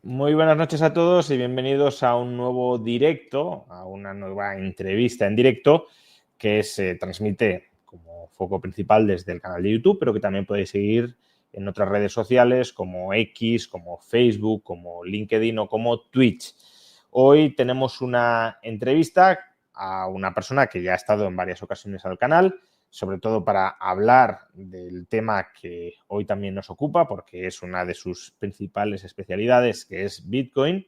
Muy buenas noches a todos y bienvenidos a un nuevo directo, a una nueva entrevista en directo que se transmite como foco principal desde el canal de YouTube, pero que también podéis seguir en otras redes sociales como X, como Facebook, como LinkedIn o como Twitch. Hoy tenemos una entrevista a una persona que ya ha estado en varias ocasiones al canal, sobre todo para hablar del tema que hoy también nos ocupa, porque es una de sus principales especialidades, que es Bitcoin.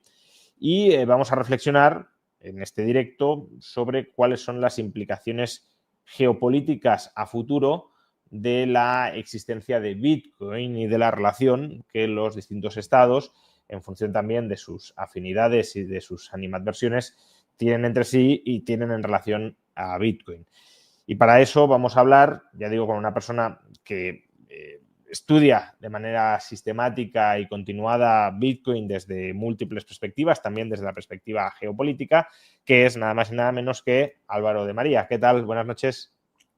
Y vamos a reflexionar en este directo sobre cuáles son las implicaciones geopolíticas a futuro de la existencia de Bitcoin y de la relación que los distintos estados, en función también de sus afinidades y de sus animadversiones, tienen entre sí y tienen en relación a Bitcoin. Y para eso vamos a hablar, ya digo, con una persona que estudia de manera sistemática y continuada Bitcoin desde múltiples perspectivas, también desde la perspectiva geopolítica, que es nada más y nada menos que Álvaro de María. ¿Qué tal? Buenas noches.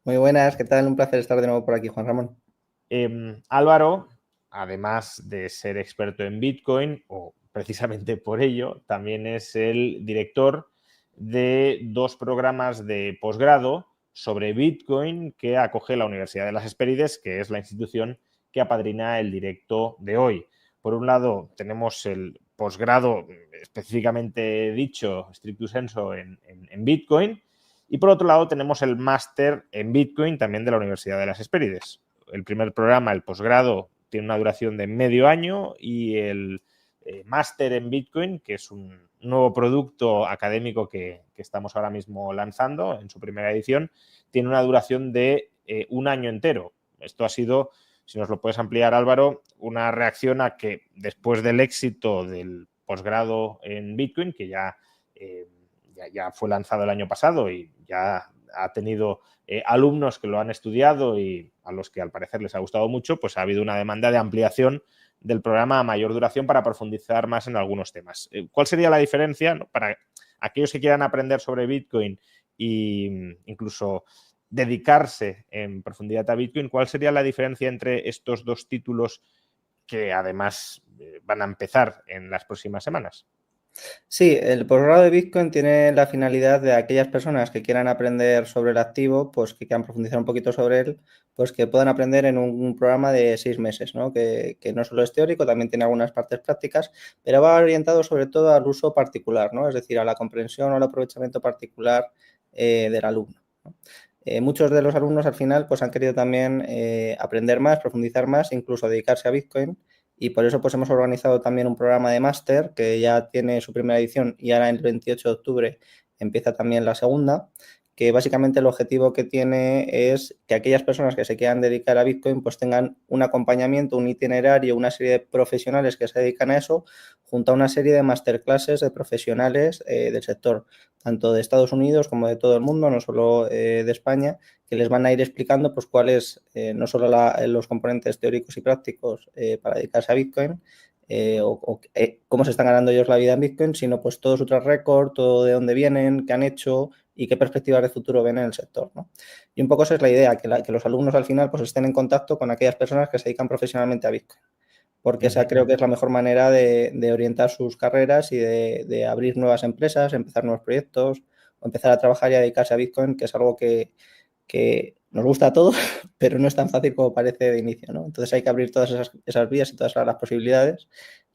Muy buenas, ¿qué tal? Un placer estar de nuevo por aquí, Juan Ramón. Álvaro, además de ser experto en Bitcoin, o precisamente por ello, también es el director de dos programas de posgrado sobre Bitcoin que acoge la Universidad de las Hespérides, que es la institución que apadrina el directo de hoy. Por un lado, tenemos el posgrado específicamente dicho, stricto sensu, en Bitcoin, y por otro lado tenemos el máster en Bitcoin también de la Universidad de las Hespérides. El primer programa, el posgrado, tiene una duración de medio año y el máster en Bitcoin, que es un nuevo producto académico que estamos ahora mismo lanzando en su primera edición, tiene una duración de un año entero. Esto ha sido, si nos lo puedes ampliar, Álvaro, una reacción a que después del éxito del posgrado en Bitcoin, que ya fue lanzado el año pasado y ya ha tenido alumnos que lo han estudiado y a los que al parecer les ha gustado mucho, pues ha habido una demanda de ampliación del programa a mayor duración para profundizar más en algunos temas. ¿Cuál sería la diferencia, ¿no?, para aquellos que quieran aprender sobre Bitcoin e incluso dedicarse en profundidad a Bitcoin? ¿Cuál sería la diferencia entre estos dos títulos que además van a empezar en las próximas semanas? Sí, el posgrado de Bitcoin tiene la finalidad de aquellas personas que quieran aprender sobre el activo, pues que quieran profundizar un poquito sobre él, pues que puedan aprender en un programa de 6 meses, ¿no? Que no solo es teórico, también tiene algunas partes prácticas, pero va orientado sobre todo al uso particular, ¿no? Es decir, a la comprensión o al aprovechamiento particular del alumno, ¿no? Muchos de los alumnos al final pues han querido también aprender más, profundizar más, incluso dedicarse a Bitcoin. Y por eso pues hemos organizado también un programa de máster que ya tiene su primera edición y ahora el 28 de octubre empieza también la segunda, que básicamente el objetivo que tiene es que aquellas personas que se quieran dedicar a Bitcoin pues tengan un acompañamiento, un itinerario, una serie de profesionales que se dedican a eso, junto a una serie de masterclasses de profesionales del sector, tanto de Estados Unidos como de todo el mundo, no solo de España, que les van a ir explicando pues cuáles, no solo los componentes teóricos y prácticos para dedicarse a Bitcoin, cómo se están ganando ellos la vida en Bitcoin, sino pues todo su track record, todo de dónde vienen, qué han hecho y qué perspectivas de futuro ven en el sector, ¿no? Y un poco esa es la idea, que los alumnos al final pues estén en contacto con aquellas personas que se dedican profesionalmente a Bitcoin, porque esa creo que es la mejor manera de orientar sus carreras y de abrir nuevas empresas, empezar nuevos proyectos o empezar a trabajar y a dedicarse a Bitcoin, que es algo que nos gusta a todos, pero no es tan fácil como parece de inicio, ¿no? Entonces hay que abrir todas esas vías y todas las posibilidades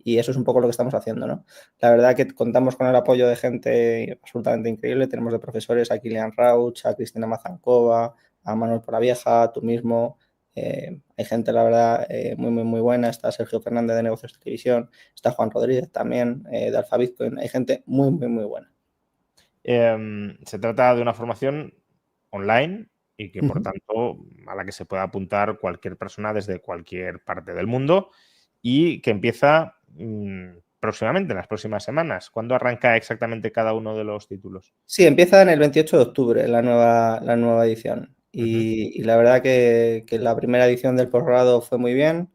y eso es un poco lo que estamos haciendo, ¿no? La verdad que contamos con el apoyo de gente absolutamente increíble. Tenemos de profesores a Kilian Rauch, a Cristina Mazankova, a Manuel Poravieja, tú mismo. Hay gente, la verdad, muy buena. Está Sergio Fernández de Negocios de Televisión, está Juan Rodríguez también de Alfa Bitcoin. Hay gente muy buena. Se trata de una formación online y que, por tanto, a la que se puede apuntar cualquier persona desde cualquier parte del mundo y que empieza próximamente, en las próximas semanas. ¿Cuándo arranca exactamente cada uno de los títulos? Sí, empieza en el 28 de octubre la nueva edición. Ujú. Y la verdad que la primera edición del posgrado fue muy bien,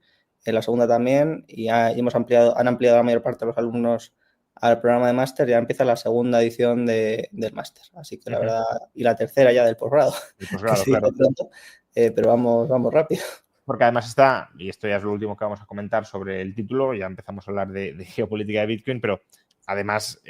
la segunda también, y han ampliado la mayor parte de los alumnos al programa de máster. Ya empieza la segunda edición del máster. Así que la Ujú. verdad, y la tercera ya del posgrado, El que posgrado, se dice claro. pronto, pero vamos rápido. porque además está, y esto ya es lo último que vamos a comentar sobre el título, ya empezamos a hablar de geopolítica de Bitcoin, pero además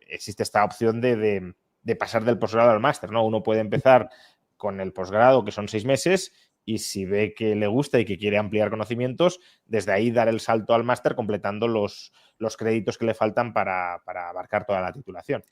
existe esta opción de pasar del posgrado al máster, ¿no? Uno puede empezar con el posgrado, que son 6 meses, y si ve que le gusta y que quiere ampliar conocimientos, desde ahí dar el salto al máster completando los créditos que le faltan para abarcar toda la titulación.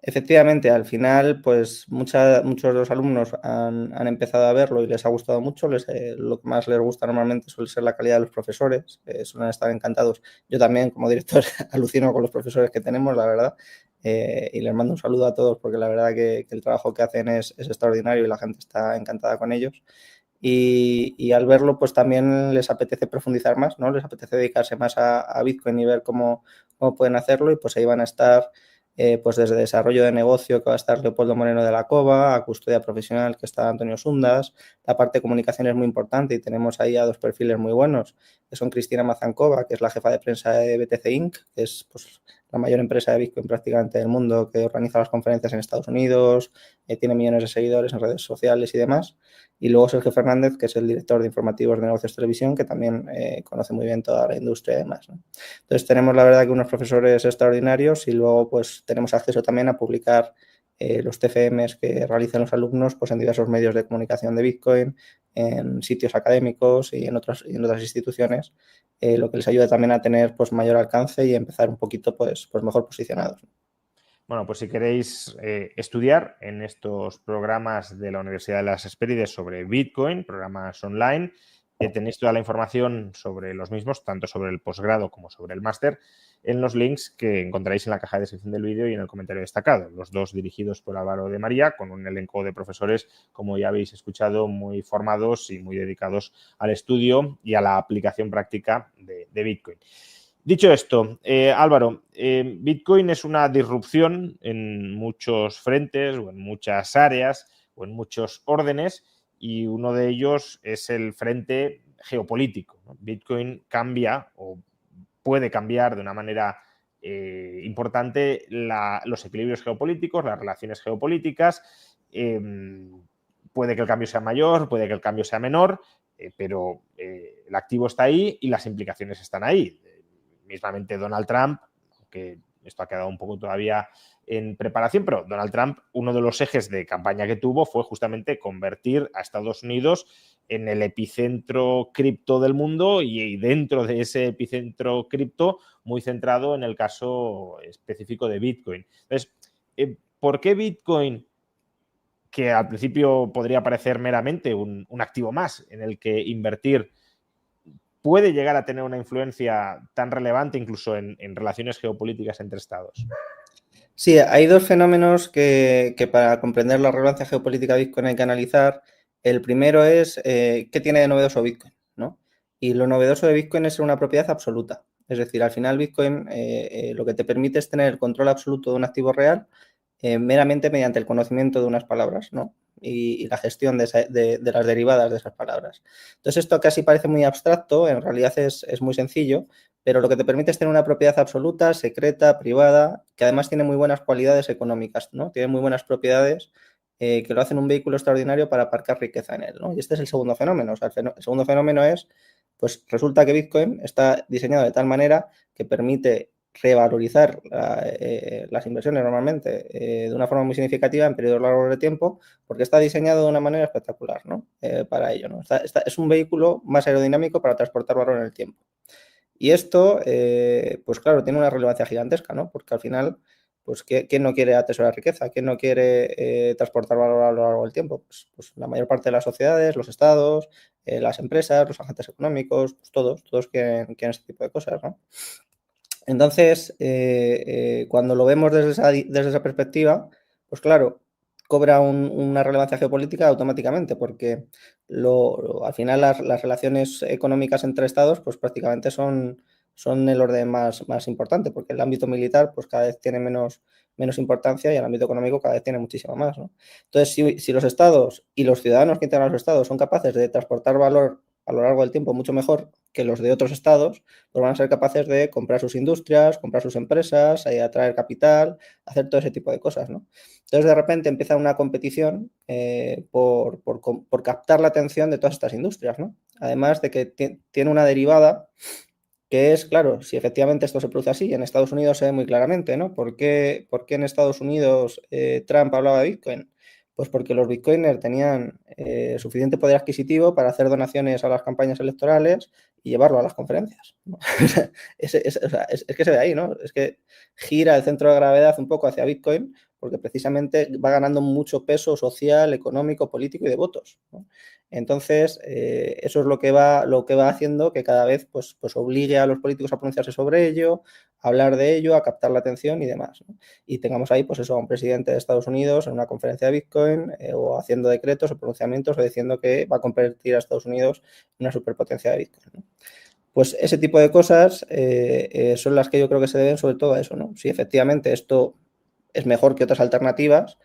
Efectivamente, al final, pues muchos de los alumnos han empezado a verlo y les ha gustado mucho. Lo que más les gusta normalmente suele ser la calidad de los profesores, suelen estar encantados. Yo también, como director, alucino con los profesores que tenemos, la verdad, y les mando un saludo a todos porque la verdad que el trabajo que hacen es extraordinario y la gente está encantada con ellos. Y al verlo, pues también les apetece profundizar más, ¿no? Les apetece dedicarse más a Bitcoin y ver cómo pueden hacerlo, y pues ahí van a estar pues desde desarrollo de negocio, que va a estar Leopoldo Moreno de la Cova, a custodia profesional, que está Antonio Sundas. La parte de comunicación es muy importante y tenemos ahí a 2 perfiles muy buenos, que son Cristina Mazankova, que es la jefa de prensa de BTC Inc., que es pues la mayor empresa de Bitcoin prácticamente del mundo, que organiza las conferencias en Estados Unidos, tiene millones de seguidores en redes sociales y demás. Y luego Sergio Fernández, que es el director de informativos de Negocios Televisión, que también conoce muy bien toda la industria y demás, ¿no? Entonces tenemos la verdad que unos profesores extraordinarios, y luego pues tenemos acceso también a publicar los TFMs que realizan los alumnos pues en diversos medios de comunicación de Bitcoin, en sitios académicos y en otras instituciones, lo que les ayuda también a tener pues mayor alcance y empezar un poquito pues mejor posicionados. Bueno, pues si queréis estudiar en estos programas de la Universidad de las Hespérides sobre Bitcoin, programas online, tenéis toda la información sobre los mismos, tanto sobre el posgrado como sobre el máster, en los links que encontraréis en la caja de descripción del vídeo y en el comentario destacado. Los 2 dirigidos por Álvaro de María, con un elenco de profesores, como ya habéis escuchado, muy formados y muy dedicados al estudio y a la aplicación práctica de Bitcoin. Dicho esto, Álvaro, Bitcoin es una disrupción en muchos frentes o en muchas áreas o en muchos órdenes, y uno de ellos es el frente geopolítico, ¿no? Bitcoin cambia o puede cambiar de una manera importante los equilibrios geopolíticos, las relaciones geopolíticas. Puede que el cambio sea mayor, puede que el cambio sea menor, pero el activo está ahí y las implicaciones están ahí. Mismamente Donald Trump, aunque esto ha quedado un poco todavía en preparación, pero Donald Trump, uno de los ejes de campaña que tuvo fue justamente convertir a Estados Unidos en el epicentro cripto del mundo, y dentro de ese epicentro cripto muy centrado en el caso específico de Bitcoin. Entonces, ¿por qué Bitcoin, que al principio podría parecer meramente un activo más en el que invertir, puede llegar a tener una influencia tan relevante incluso en relaciones geopolíticas entre estados? Sí, hay 2 fenómenos que para comprender la relevancia geopolítica de Bitcoin hay que analizar. El primero es qué tiene de novedoso Bitcoin, ¿no? Y lo novedoso de Bitcoin es ser una propiedad absoluta. Es decir, al final Bitcoin lo que te permite es tener el control absoluto de un activo real meramente mediante el conocimiento de unas palabras, ¿no? Y la gestión de las derivadas de esas palabras. Entonces, esto casi parece muy abstracto, en realidad es muy sencillo, pero lo que te permite es tener una propiedad absoluta, secreta, privada, que además tiene muy buenas cualidades económicas, ¿no? Tiene muy buenas propiedades que lo hacen un vehículo extraordinario para aparcar riqueza en él, ¿no? Y este es el segundo fenómeno. O sea, el segundo fenómeno es, pues resulta que Bitcoin está diseñado de tal manera que permite revalorizar las inversiones normalmente de una forma muy significativa en periodos largos de tiempo, porque está diseñado de una manera espectacular, ¿no? Para ello, ¿no? Es un vehículo más aerodinámico para transportar valor en el tiempo. Y esto, pues claro, tiene una relevancia gigantesca, ¿no? Porque al final, pues ¿quién no quiere atesorar riqueza? ¿Quién no quiere transportar valor a lo largo del tiempo? Pues la mayor parte de las sociedades, los estados, las empresas, los agentes económicos, pues todos quieren este tipo de cosas, ¿no? Entonces, cuando lo vemos desde esa perspectiva, pues claro, cobra una relevancia geopolítica automáticamente, porque al final las relaciones económicas entre estados pues prácticamente son el orden más importante, porque el ámbito militar pues cada vez tiene menos importancia y el ámbito económico cada vez tiene muchísimo más, ¿no? Entonces, si los estados y los ciudadanos que integran los estados son capaces de transportar valor a lo largo del tiempo mucho mejor que los de otros estados pues van a ser capaces de comprar sus industrias, comprar sus empresas, atraer capital, hacer todo ese tipo de cosas, ¿no? Entonces, de repente empieza una competición por captar la atención de todas estas industrias, ¿no? Además de que tiene una derivada que es, claro, si efectivamente esto se produce así, en Estados Unidos se ve muy claramente, ¿no? ¿Por qué en Estados Unidos Trump hablaba de Bitcoin? Pues porque los bitcoiners tenían suficiente poder adquisitivo para hacer donaciones a las campañas electorales y llevarlo a las conferencias, ¿no? Es que se ve ahí, ¿no? Es que gira el centro de gravedad un poco hacia Bitcoin porque precisamente va ganando mucho peso social, económico, político y de votos, ¿no? Entonces, eso es lo que va haciendo que cada vez pues obligue a los políticos a pronunciarse sobre ello, a hablar de ello, a captar la atención y demás, ¿no? Y tengamos ahí, pues eso, a un presidente de Estados Unidos en una conferencia de Bitcoin o haciendo decretos o pronunciamientos o diciendo que va a convertir a Estados Unidos en una superpotencia de Bitcoin, ¿no? Pues ese tipo de cosas son las que yo creo que se deben sobre todo a eso, ¿no? Si efectivamente esto es mejor que otras alternativas,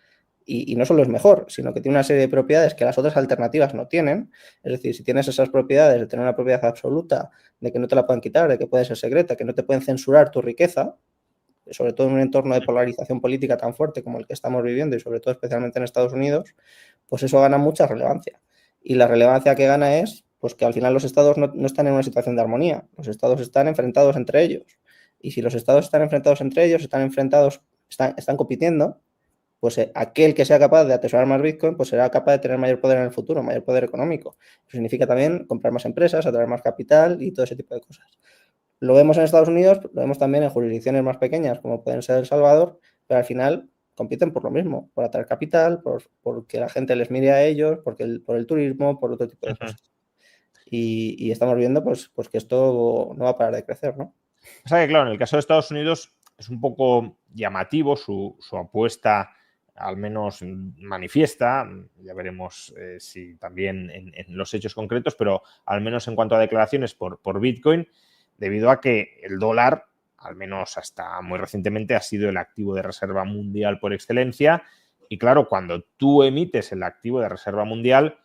y no solo es mejor, sino que tiene una serie de propiedades que las otras alternativas no tienen. Es decir, si tienes esas propiedades de tener una propiedad absoluta, de que no te la pueden quitar, de que puede ser secreta, que no te pueden censurar tu riqueza, sobre todo en un entorno de polarización política tan fuerte como el que estamos viviendo y sobre todo especialmente en Estados Unidos, pues eso gana mucha relevancia. Y la relevancia que gana es pues que al final los estados no están en una situación de armonía, los estados están enfrentados entre ellos. Y si los estados están enfrentados entre ellos, están compitiendo, pues aquel que sea capaz de atesorar más Bitcoin, pues será capaz de tener mayor poder en el futuro, mayor poder económico. Eso significa también comprar más empresas, atraer más capital y todo ese tipo de cosas. Lo vemos en Estados Unidos, lo vemos también en jurisdicciones más pequeñas, como pueden ser El Salvador, pero al final compiten por lo mismo, por atraer capital, porque la gente les mire a ellos, por el turismo, por otro tipo de cosas. Y estamos viendo pues que esto no va a parar de crecer, ¿no? O sea que, claro, en el caso de Estados Unidos es un poco llamativo su apuesta, al menos manifiesta, ya veremos si también en los hechos concretos, pero al menos en cuanto a declaraciones por Bitcoin, debido a que el dólar, al menos hasta muy recientemente, ha sido el activo de reserva mundial por excelencia. Y claro, cuando tú emites el activo de reserva mundial,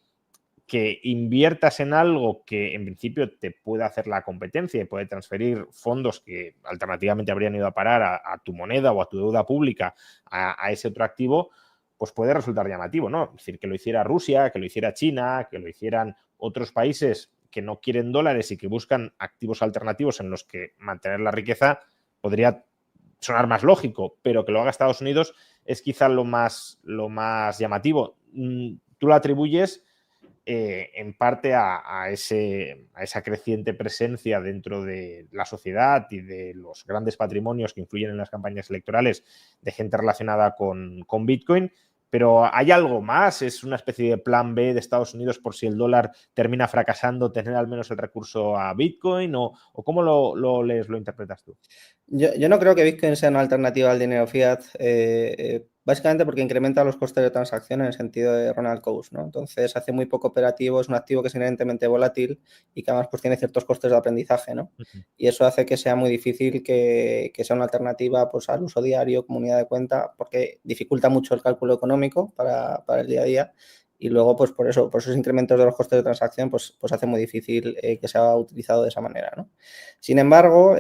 que inviertas en algo que en principio te puede hacer la competencia y puede transferir fondos que alternativamente habrían ido a parar a tu moneda o a tu deuda pública a ese otro activo, pues puede resultar llamativo, ¿no? Es decir, que lo hiciera Rusia, que lo hiciera China, que lo hicieran otros países que no quieren dólares y que buscan activos alternativos en los que mantener la riqueza, podría sonar más lógico, pero que lo haga Estados Unidos es quizá lo más llamativo. Tú lo atribuyes en parte a esa creciente presencia dentro de la sociedad y de los grandes patrimonios que influyen en las campañas electorales de gente relacionada con Bitcoin. Pero ¿hay algo más? ¿Es una especie de plan B de Estados Unidos por si el dólar termina fracasando, tener al menos el recurso a Bitcoin? ¿O cómo lo lees, lo interpretas tú? Yo no creo que Bitcoin sea una alternativa al dinero fiat, básicamente porque incrementa los costes de transacción en el sentido de Ronald Coase, ¿no? Entonces hace muy poco operativo, es un activo que es inherentemente volátil y que además pues tiene ciertos costes de aprendizaje, ¿no? Y eso hace que sea muy difícil que sea una alternativa pues al uso diario, como unidad de cuenta, porque dificulta mucho el cálculo económico para el día a día. Y luego, pues por esos incrementos de los costes de transacción, pues hace muy difícil que sea utilizado de esa manera, ¿no? Sin embargo,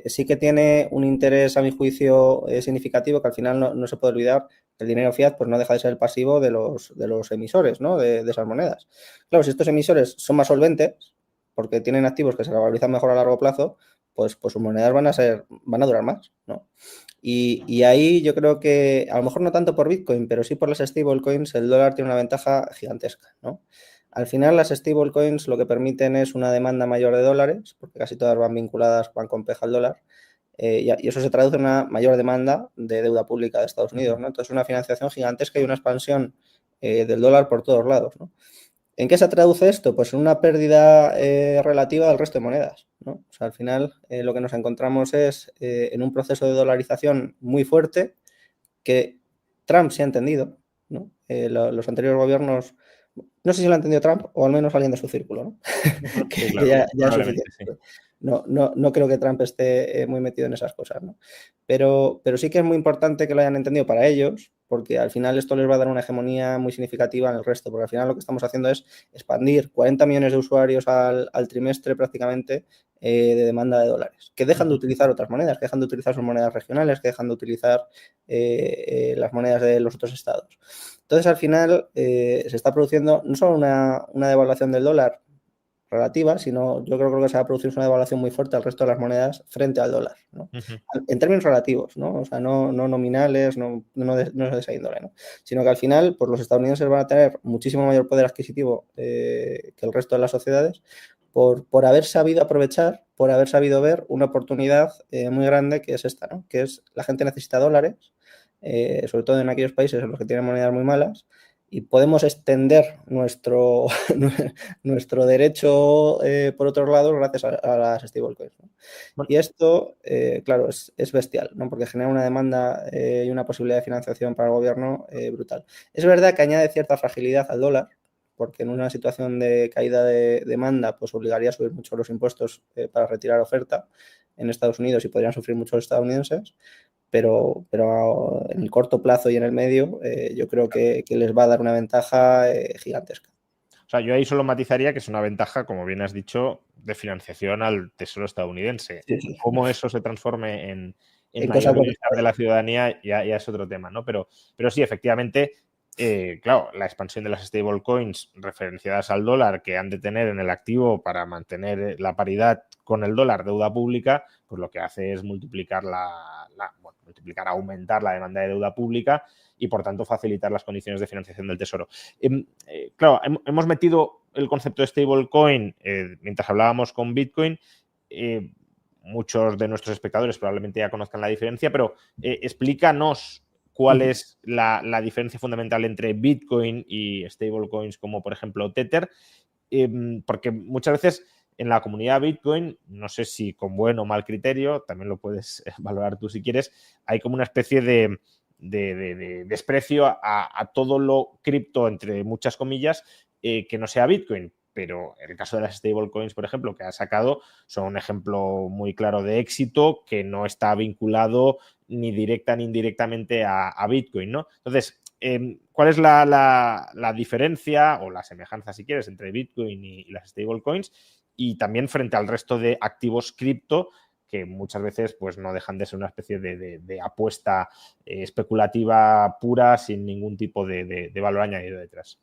sí que tiene un interés, a mi juicio, significativo, que al final no se puede olvidar que el dinero fiat pues no deja de ser el pasivo de los emisores, ¿no? de esas monedas. Claro, si estos emisores son más solventes, porque tienen activos que se valorizan mejor a largo plazo, pues sus monedas van a durar más, ¿no? Y ahí yo creo que, a lo mejor no tanto por Bitcoin, pero sí por las stablecoins, el dólar tiene una ventaja gigantesca, ¿no? Al final las stablecoins lo que permiten es una demanda mayor de dólares, porque casi todas van vinculadas, van con peja al dólar, y eso se traduce en una mayor demanda de deuda pública de Estados Unidos, ¿no? Entonces una financiación gigantesca y una expansión del dólar por todos lados, ¿no? ¿En qué se traduce esto? Pues en una pérdida relativa del resto de monedas, ¿no? O sea, al final lo que nos encontramos es en un proceso de dolarización muy fuerte que Trump se ha entendido, ¿no? Los anteriores gobiernos, no sé si lo ha entendido Trump o al menos alguien de su círculo, ¿no? Sí, que claro, ya es suficiente. sí. No creo que Trump esté muy metido en esas cosas, ¿no? Pero sí que es muy importante que lo hayan entendido para ellos, porque al final esto les va a dar una hegemonía muy significativa en el resto, porque al final lo que estamos haciendo es expandir 40 millones de usuarios al trimestre prácticamente de demanda de dólares, que dejan de utilizar otras monedas, que dejan de utilizar sus monedas regionales, que dejan de utilizar las monedas de los otros estados. Entonces, al final, se está produciendo no solo una devaluación del dólar relativa, sino yo creo que se va a producir una devaluación muy fuerte al resto de las monedas frente al dólar, ¿no? En términos relativos, ¿no? O sea, no nominales, no es de esa índole, ¿no? Sino que al final, pues los estadounidenses van a tener muchísimo mayor poder adquisitivo que el resto de las sociedades por haber sabido aprovechar, por haber sabido ver una oportunidad muy grande que es esta, ¿no? Que es la gente necesita dólares, sobre todo en aquellos países en los que tienen monedas muy malas, y podemos extender nuestro derecho por otros lados gracias a las stablecoins, ¿no? Bueno, y esto, claro, es bestial, ¿no? Porque genera una demanda y una posibilidad de financiación para el gobierno brutal. Es verdad que añade cierta fragilidad al dólar, porque en una situación de caída de demanda, pues obligaría a subir mucho los impuestos para retirar oferta en Estados Unidos y podrían sufrir muchos estadounidenses, pero en el corto plazo y en el medio yo creo que les va a dar una ventaja gigantesca. o sea, yo ahí solo matizaría que es una ventaja, como bien has dicho, de financiación al Tesoro estadounidense. Sí, sí. Cómo eso se transforme en En mayor cosas bienestar de la ciudadanía ya es otro tema, ¿no? Pero sí, efectivamente, claro, la expansión de las stablecoins referenciadas al dólar que han de tener en el activo para mantener la paridad con el dólar, deuda pública, pues lo que hace es multiplicar aumentar la demanda de deuda pública y, por tanto, facilitar las condiciones de financiación del Tesoro. Claro, hemos metido el concepto de stablecoin mientras hablábamos con Bitcoin. Muchos de nuestros espectadores probablemente ya conozcan la diferencia, pero explícanos cuál es la diferencia fundamental entre Bitcoin y stablecoins como, por ejemplo, Tether, porque muchas veces en la comunidad Bitcoin, no sé si con buen o mal criterio, también lo puedes valorar tú si quieres, hay como una especie de desprecio a todo lo cripto, entre muchas comillas, que no sea Bitcoin. Pero en el caso de las stablecoins, por ejemplo, que ha sacado, son un ejemplo muy claro de éxito que no está vinculado ni directa ni indirectamente a Bitcoin, ¿no? Entonces, ¿cuál es la diferencia o la semejanza, si quieres, entre Bitcoin y las stablecoins? Y también frente al resto de activos cripto, que muchas veces pues no dejan de ser una especie de apuesta especulativa pura sin ningún tipo de valor añadido detrás.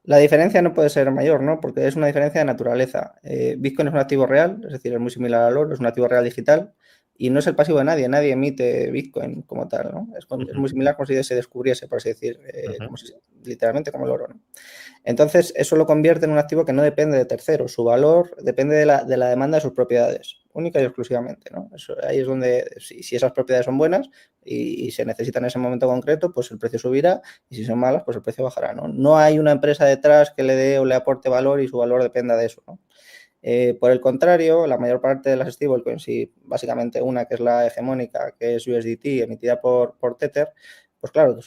La diferencia no puede ser mayor, ¿no? Porque es una diferencia de naturaleza. Bitcoin es un activo real, es decir, es muy similar al oro, es un activo real digital y no es el pasivo de nadie, nadie emite Bitcoin como tal, ¿no? Es muy similar como si se descubriese, por así decir, literalmente como el oro, ¿no? Entonces, eso lo convierte en un activo que no depende de terceros, su valor depende de la demanda de sus propiedades, única y exclusivamente, ¿no? Ahí es donde, si esas propiedades son buenas y se necesitan en ese momento concreto, pues el precio subirá, y si son malas, pues el precio bajará, ¿no? No hay una empresa detrás que le dé o le aporte valor y su valor dependa de eso, ¿no? Por el contrario, la mayor parte de las stablecoins, y básicamente una que es la hegemónica, que es USDT, emitida por Tether, pues claro,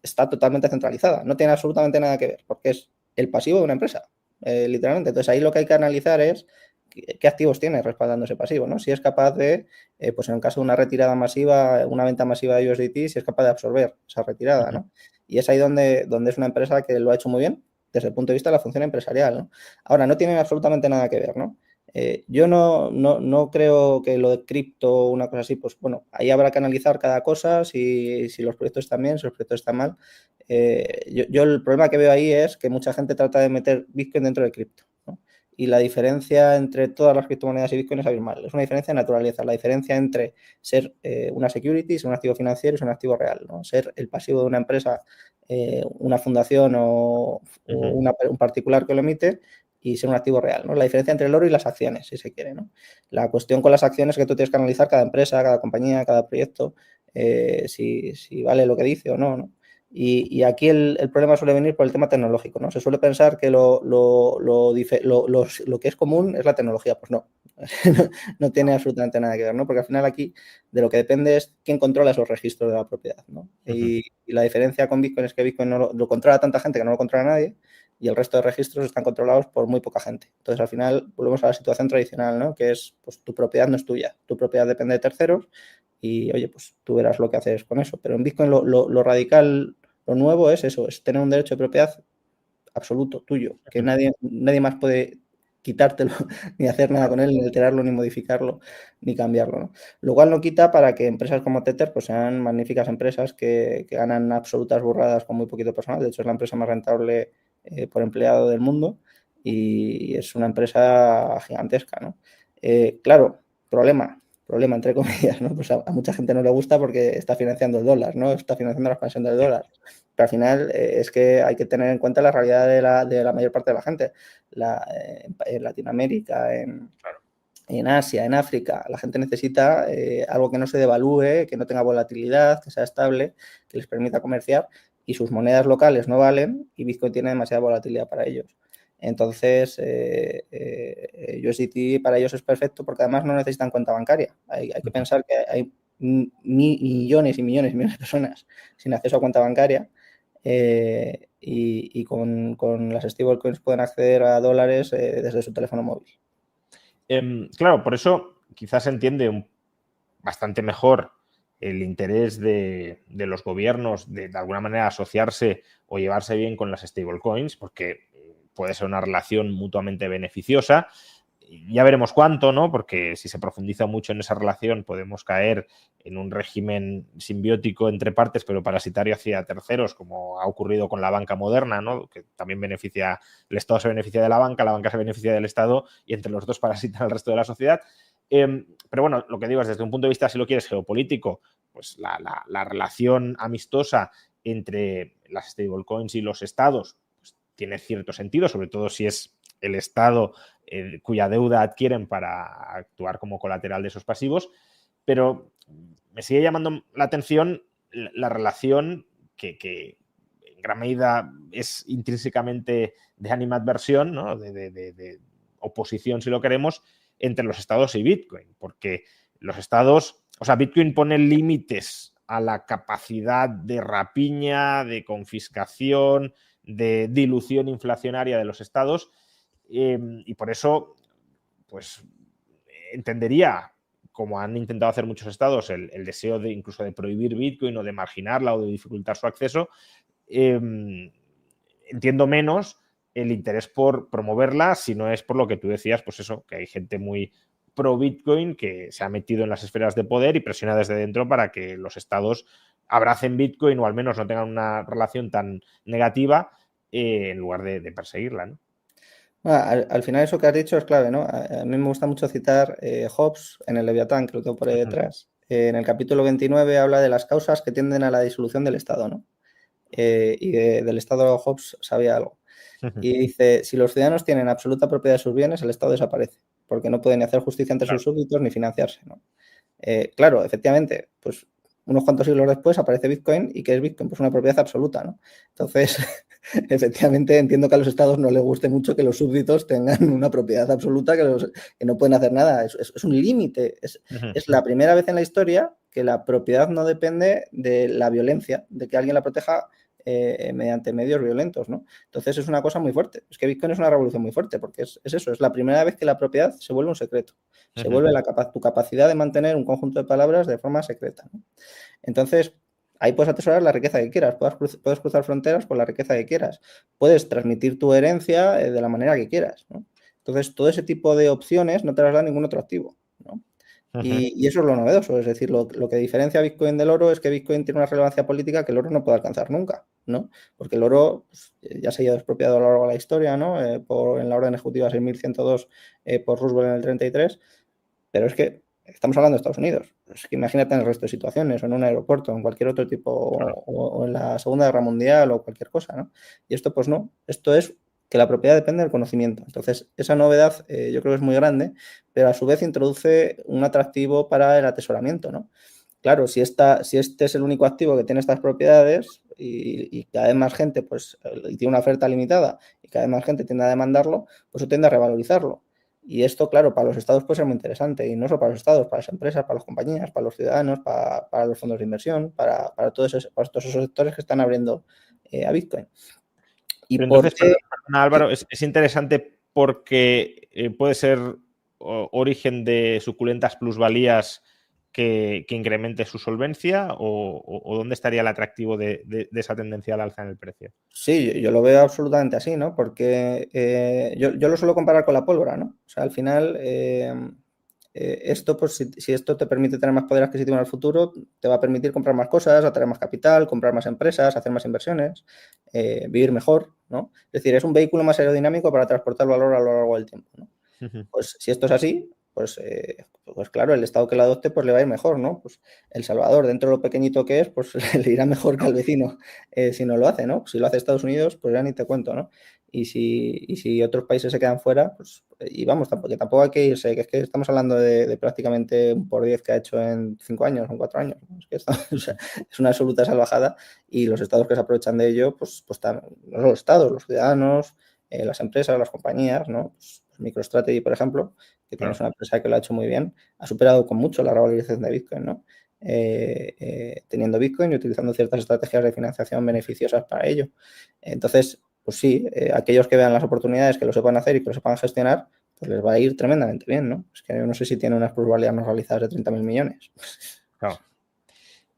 está totalmente centralizada, no tiene absolutamente nada que ver, porque es el pasivo de una empresa, literalmente. Entonces ahí lo que hay que analizar es qué activos tiene respaldando ese pasivo, ¿no? Si es capaz de, pues en el caso de una retirada masiva, una venta masiva de USDT, si es capaz de absorber esa retirada, ¿no? Y es ahí donde es una empresa que lo ha hecho muy bien desde el punto de vista de la función empresarial, ¿no? Ahora, no tiene absolutamente nada que ver, ¿no? Yo no creo que lo de cripto, una cosa así, pues bueno, ahí habrá que analizar cada cosa, si los proyectos están bien, si los proyectos están mal. Yo el problema que veo ahí es que mucha gente trata de meter Bitcoin dentro de cripto, ¿no? Y la diferencia entre todas las criptomonedas y Bitcoin es abismal. Es una diferencia de naturaleza. La diferencia entre ser una security, ser un activo financiero y ser un activo real, ¿no? Ser el pasivo de una empresa, una fundación o un particular que lo emite, y ser un activo real, ¿no? La diferencia entre el oro y las acciones, si se quiere, ¿no? La cuestión con las acciones es que tú tienes que analizar cada empresa, cada compañía, cada proyecto, si vale lo que dice o no, ¿no? Y aquí el problema suele venir por el tema tecnológico, ¿no? Se suele pensar que lo que es común es la tecnología. Pues no, no tiene absolutamente nada que ver, ¿no? Porque al final aquí de lo que depende es quién controla esos registros de la propiedad, ¿no? Y la diferencia con Bitcoin es que Bitcoin no lo controla tanta gente que no lo controla nadie, y el resto de registros están controlados por muy poca gente. Entonces, al final, volvemos a la situación tradicional, ¿no? Que es, pues tu propiedad no es tuya, tu propiedad depende de terceros y, oye, pues tú verás lo que haces con eso. Pero en Bitcoin lo radical Lo nuevo es eso, es tener un derecho de propiedad absoluto, tuyo, que nadie más puede quitártelo, ni hacer nada con él, ni alterarlo, ni modificarlo, ni cambiarlo, ¿no? Lo cual no quita para que empresas como Tether pues sean magníficas empresas que ganan absolutas burradas con muy poquito personal. De hecho, es la empresa más rentable por empleado del mundo y es una empresa gigantesca, ¿no? Claro, problema entre comillas, ¿no? Pues a mucha gente no le gusta porque está financiando el dólar, ¿no? Está financiando la expansión del dólar. Pero al final es que hay que tener en cuenta la realidad de la mayor parte de la gente. En Latinoamérica, en Asia, en África, la gente necesita algo que no se devalúe, que no tenga volatilidad, que sea estable, que les permita comerciar y sus monedas locales no valen y Bitcoin tiene demasiada volatilidad para ellos. Entonces, USDT para ellos es perfecto porque además no necesitan cuenta bancaria. Hay que pensar que hay millones y millones y millones de personas sin acceso a cuenta bancaria y con las stablecoins pueden acceder a dólares desde su teléfono móvil. Claro, por eso quizás se entiende bastante mejor el interés de los gobiernos de alguna manera asociarse o llevarse bien con las stablecoins, porque puede ser una relación mutuamente beneficiosa. Ya veremos cuánto, ¿no? Porque si se profundiza mucho en esa relación podemos caer en un régimen simbiótico entre partes, pero parasitario hacia terceros, como ha ocurrido con la banca moderna, ¿no? Que también beneficia, el Estado se beneficia de la banca se beneficia del Estado y entre los dos parasitan al resto de la sociedad. Pero bueno, lo que digo es desde un punto de vista, si lo quieres, geopolítico, pues la relación amistosa entre las stablecoins y los estados pues, tiene cierto sentido, sobre todo si es el estado cuya deuda adquieren para actuar como colateral de esos pasivos, pero me sigue llamando la atención la relación que en gran medida es intrínsecamente de animadversión, ¿no? de oposición, si lo queremos, entre los estados y Bitcoin, porque los estados, o sea, Bitcoin pone límites a la capacidad de rapiña, de confiscación, de dilución inflacionaria de los estados y por eso, pues, entendería, como han intentado hacer muchos estados, el deseo de incluso de prohibir Bitcoin o de marginarla o de dificultar su acceso. Entiendo menos el interés por promoverla, si no es por lo que tú decías, pues eso, que hay gente muy pro Bitcoin que se ha metido en las esferas de poder y presiona desde dentro para que los estados abracen Bitcoin o al menos no tengan una relación tan negativa en lugar de perseguirla, ¿no? Al final eso que has dicho es clave, ¿no? A mí me gusta mucho citar Hobbes en el Leviatán, que lo tengo por ahí detrás. En el capítulo 29 habla de las causas que tienden a la disolución del Estado, ¿no? Y del Estado Hobbes sabía algo. Y dice, si los ciudadanos tienen absoluta propiedad de sus bienes, el Estado desaparece, porque no pueden ni hacer justicia entre sus súbditos ni financiarse, ¿no? Claro, efectivamente, pues unos cuantos siglos después aparece Bitcoin y ¿qué es Bitcoin? Pues una propiedad absoluta, ¿no? Entonces, efectivamente entiendo que a los estados no les guste mucho que los súbditos tengan una propiedad absoluta que no pueden hacer nada. Es un límite. Es la primera vez en la historia que la propiedad no depende de la violencia, de que alguien la proteja mediante medios violentos, ¿no? Entonces es una cosa muy fuerte. Es que Bitcoin es una revolución muy fuerte porque es eso, es la primera vez que la propiedad se vuelve un secreto. Se vuelve tu capacidad de mantener un conjunto de palabras de forma secreta, ¿no? Entonces, ahí puedes atesorar la riqueza que quieras, puedes cruzar fronteras con la riqueza que quieras, puedes transmitir tu herencia de la manera que quieras, ¿no? Entonces, todo ese tipo de opciones no te las da ningún otro activo, ¿no? Y eso es lo novedoso, es decir, lo que diferencia a Bitcoin del oro es que Bitcoin tiene una relevancia política que el oro no puede alcanzar nunca, ¿no? Porque el oro pues, ya se ha ido expropiado a lo largo de la historia, ¿no? En la orden ejecutiva 6102 por Roosevelt en el 33, pero es que estamos hablando de Estados Unidos. Es que imagínate en el resto de situaciones, o en un aeropuerto, o en cualquier otro tipo, Claro. o en la Segunda Guerra Mundial, o cualquier cosa, ¿no? Y esto, pues no. Esto es que la propiedad depende del conocimiento. Entonces, esa novedad yo creo que es muy grande, pero a su vez introduce un atractivo para el atesoramiento, ¿no? Claro, si este es el único activo que tiene estas propiedades y cada vez más gente pues, y tiene una oferta limitada y cada vez más gente tiende a demandarlo, pues eso tiende a revalorizarlo. Y esto, claro, para los estados puede ser muy interesante, y no solo para los estados, para las empresas, para las compañías, para los ciudadanos, para los fondos de inversión, para todos esos sectores que están abriendo a Bitcoin. ¿Y Pero por entonces, qué? perdona, Álvaro, es interesante porque puede ser origen de suculentas plusvalías que incremente su solvencia o dónde estaría el atractivo de esa tendencia al alza en el precio? Sí, yo lo veo absolutamente así, ¿no? Porque yo lo suelo comparar con la pólvora, ¿no? O sea, al final, esto, pues si esto te permite tener más poder adquisitivo en el futuro, te va a permitir comprar más cosas, atraer más capital, comprar más empresas, hacer más inversiones, vivir mejor, ¿no? Es decir, es un vehículo más aerodinámico para transportar valor a lo largo del tiempo, ¿no? Pues si esto es así, pues claro, el Estado que lo adopte pues le va a ir mejor, ¿no? Pues El Salvador, dentro de lo pequeñito que es, pues le irá mejor que al vecino si no lo hace, ¿no? Si lo hace Estados Unidos, pues ya ni te cuento, ¿no? Y si otros países se quedan fuera, pues, y vamos, tampoco hay que irse, que es que estamos hablando de prácticamente un por 10 que ha hecho en 5 años o en 4 años, ¿no? Es que o sea, es una absoluta salvajada y los estados que se aprovechan de ello, pues están, no solo los estados, los ciudadanos, las empresas, las compañías, ¿no? Pues MicroStrategy, por ejemplo, que tienes una empresa que lo ha hecho muy bien, ha superado con mucho la revalorización de Bitcoin, ¿no? Teniendo Bitcoin y utilizando ciertas estrategias de financiación beneficiosas para ello. Entonces, pues sí, aquellos que vean las oportunidades, que lo sepan hacer y que lo sepan gestionar, pues les va a ir tremendamente bien, ¿no? Es que yo no sé si tiene unas plusvalías no realizadas de 30.000 millones. Claro.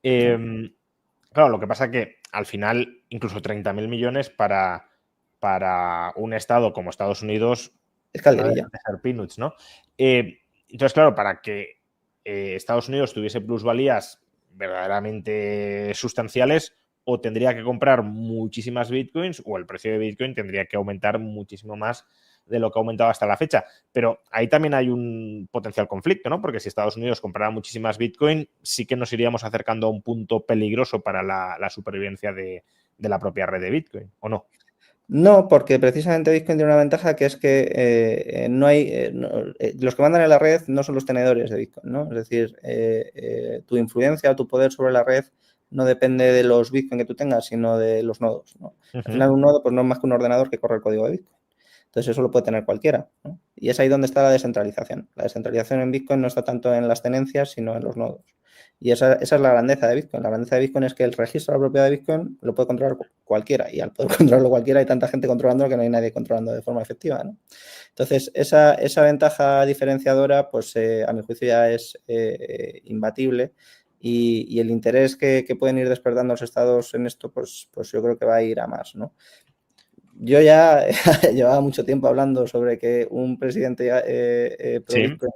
Claro, lo que pasa que al final, incluso 30.000 millones para un estado como Estados Unidos Es calderilla. de ser peanuts, ¿no? Entonces, claro, para que Estados Unidos tuviese plusvalías verdaderamente sustanciales, o tendría que comprar muchísimas bitcoins o el precio de Bitcoin tendría que aumentar muchísimo más de lo que ha aumentado hasta la fecha. Pero ahí también hay un potencial conflicto, ¿no? Porque si Estados Unidos comprara muchísimas Bitcoin, sí que nos iríamos acercando a un punto peligroso para la supervivencia de la propia red de Bitcoin, ¿o no? No, porque precisamente Bitcoin tiene una ventaja que es que no hay los que mandan en la red no son los tenedores de Bitcoin, ¿no? Es decir, tu influencia o tu poder sobre la red no depende de los Bitcoin que tú tengas, sino de los nodos, ¿no? Al final un nodo pues no es más que un ordenador que corre el código de Bitcoin. Entonces eso lo puede tener cualquiera, ¿no? Y es ahí donde está la descentralización. La descentralización en Bitcoin no está tanto en las tenencias, sino en los nodos. Y esa es la grandeza de Bitcoin. La grandeza de Bitcoin es que el registro de la propiedad de Bitcoin lo puede controlar cualquiera. Y al poder controlarlo cualquiera hay tanta gente controlándolo que no hay nadie controlando de forma efectiva, ¿no? Entonces, esa ventaja diferenciadora, pues a mi juicio ya es imbatible. Y el interés que pueden ir despertando los estados en esto, pues yo creo que va a ir a más, ¿no? Yo ya llevaba mucho tiempo hablando sobre que un presidente pro Bitcoin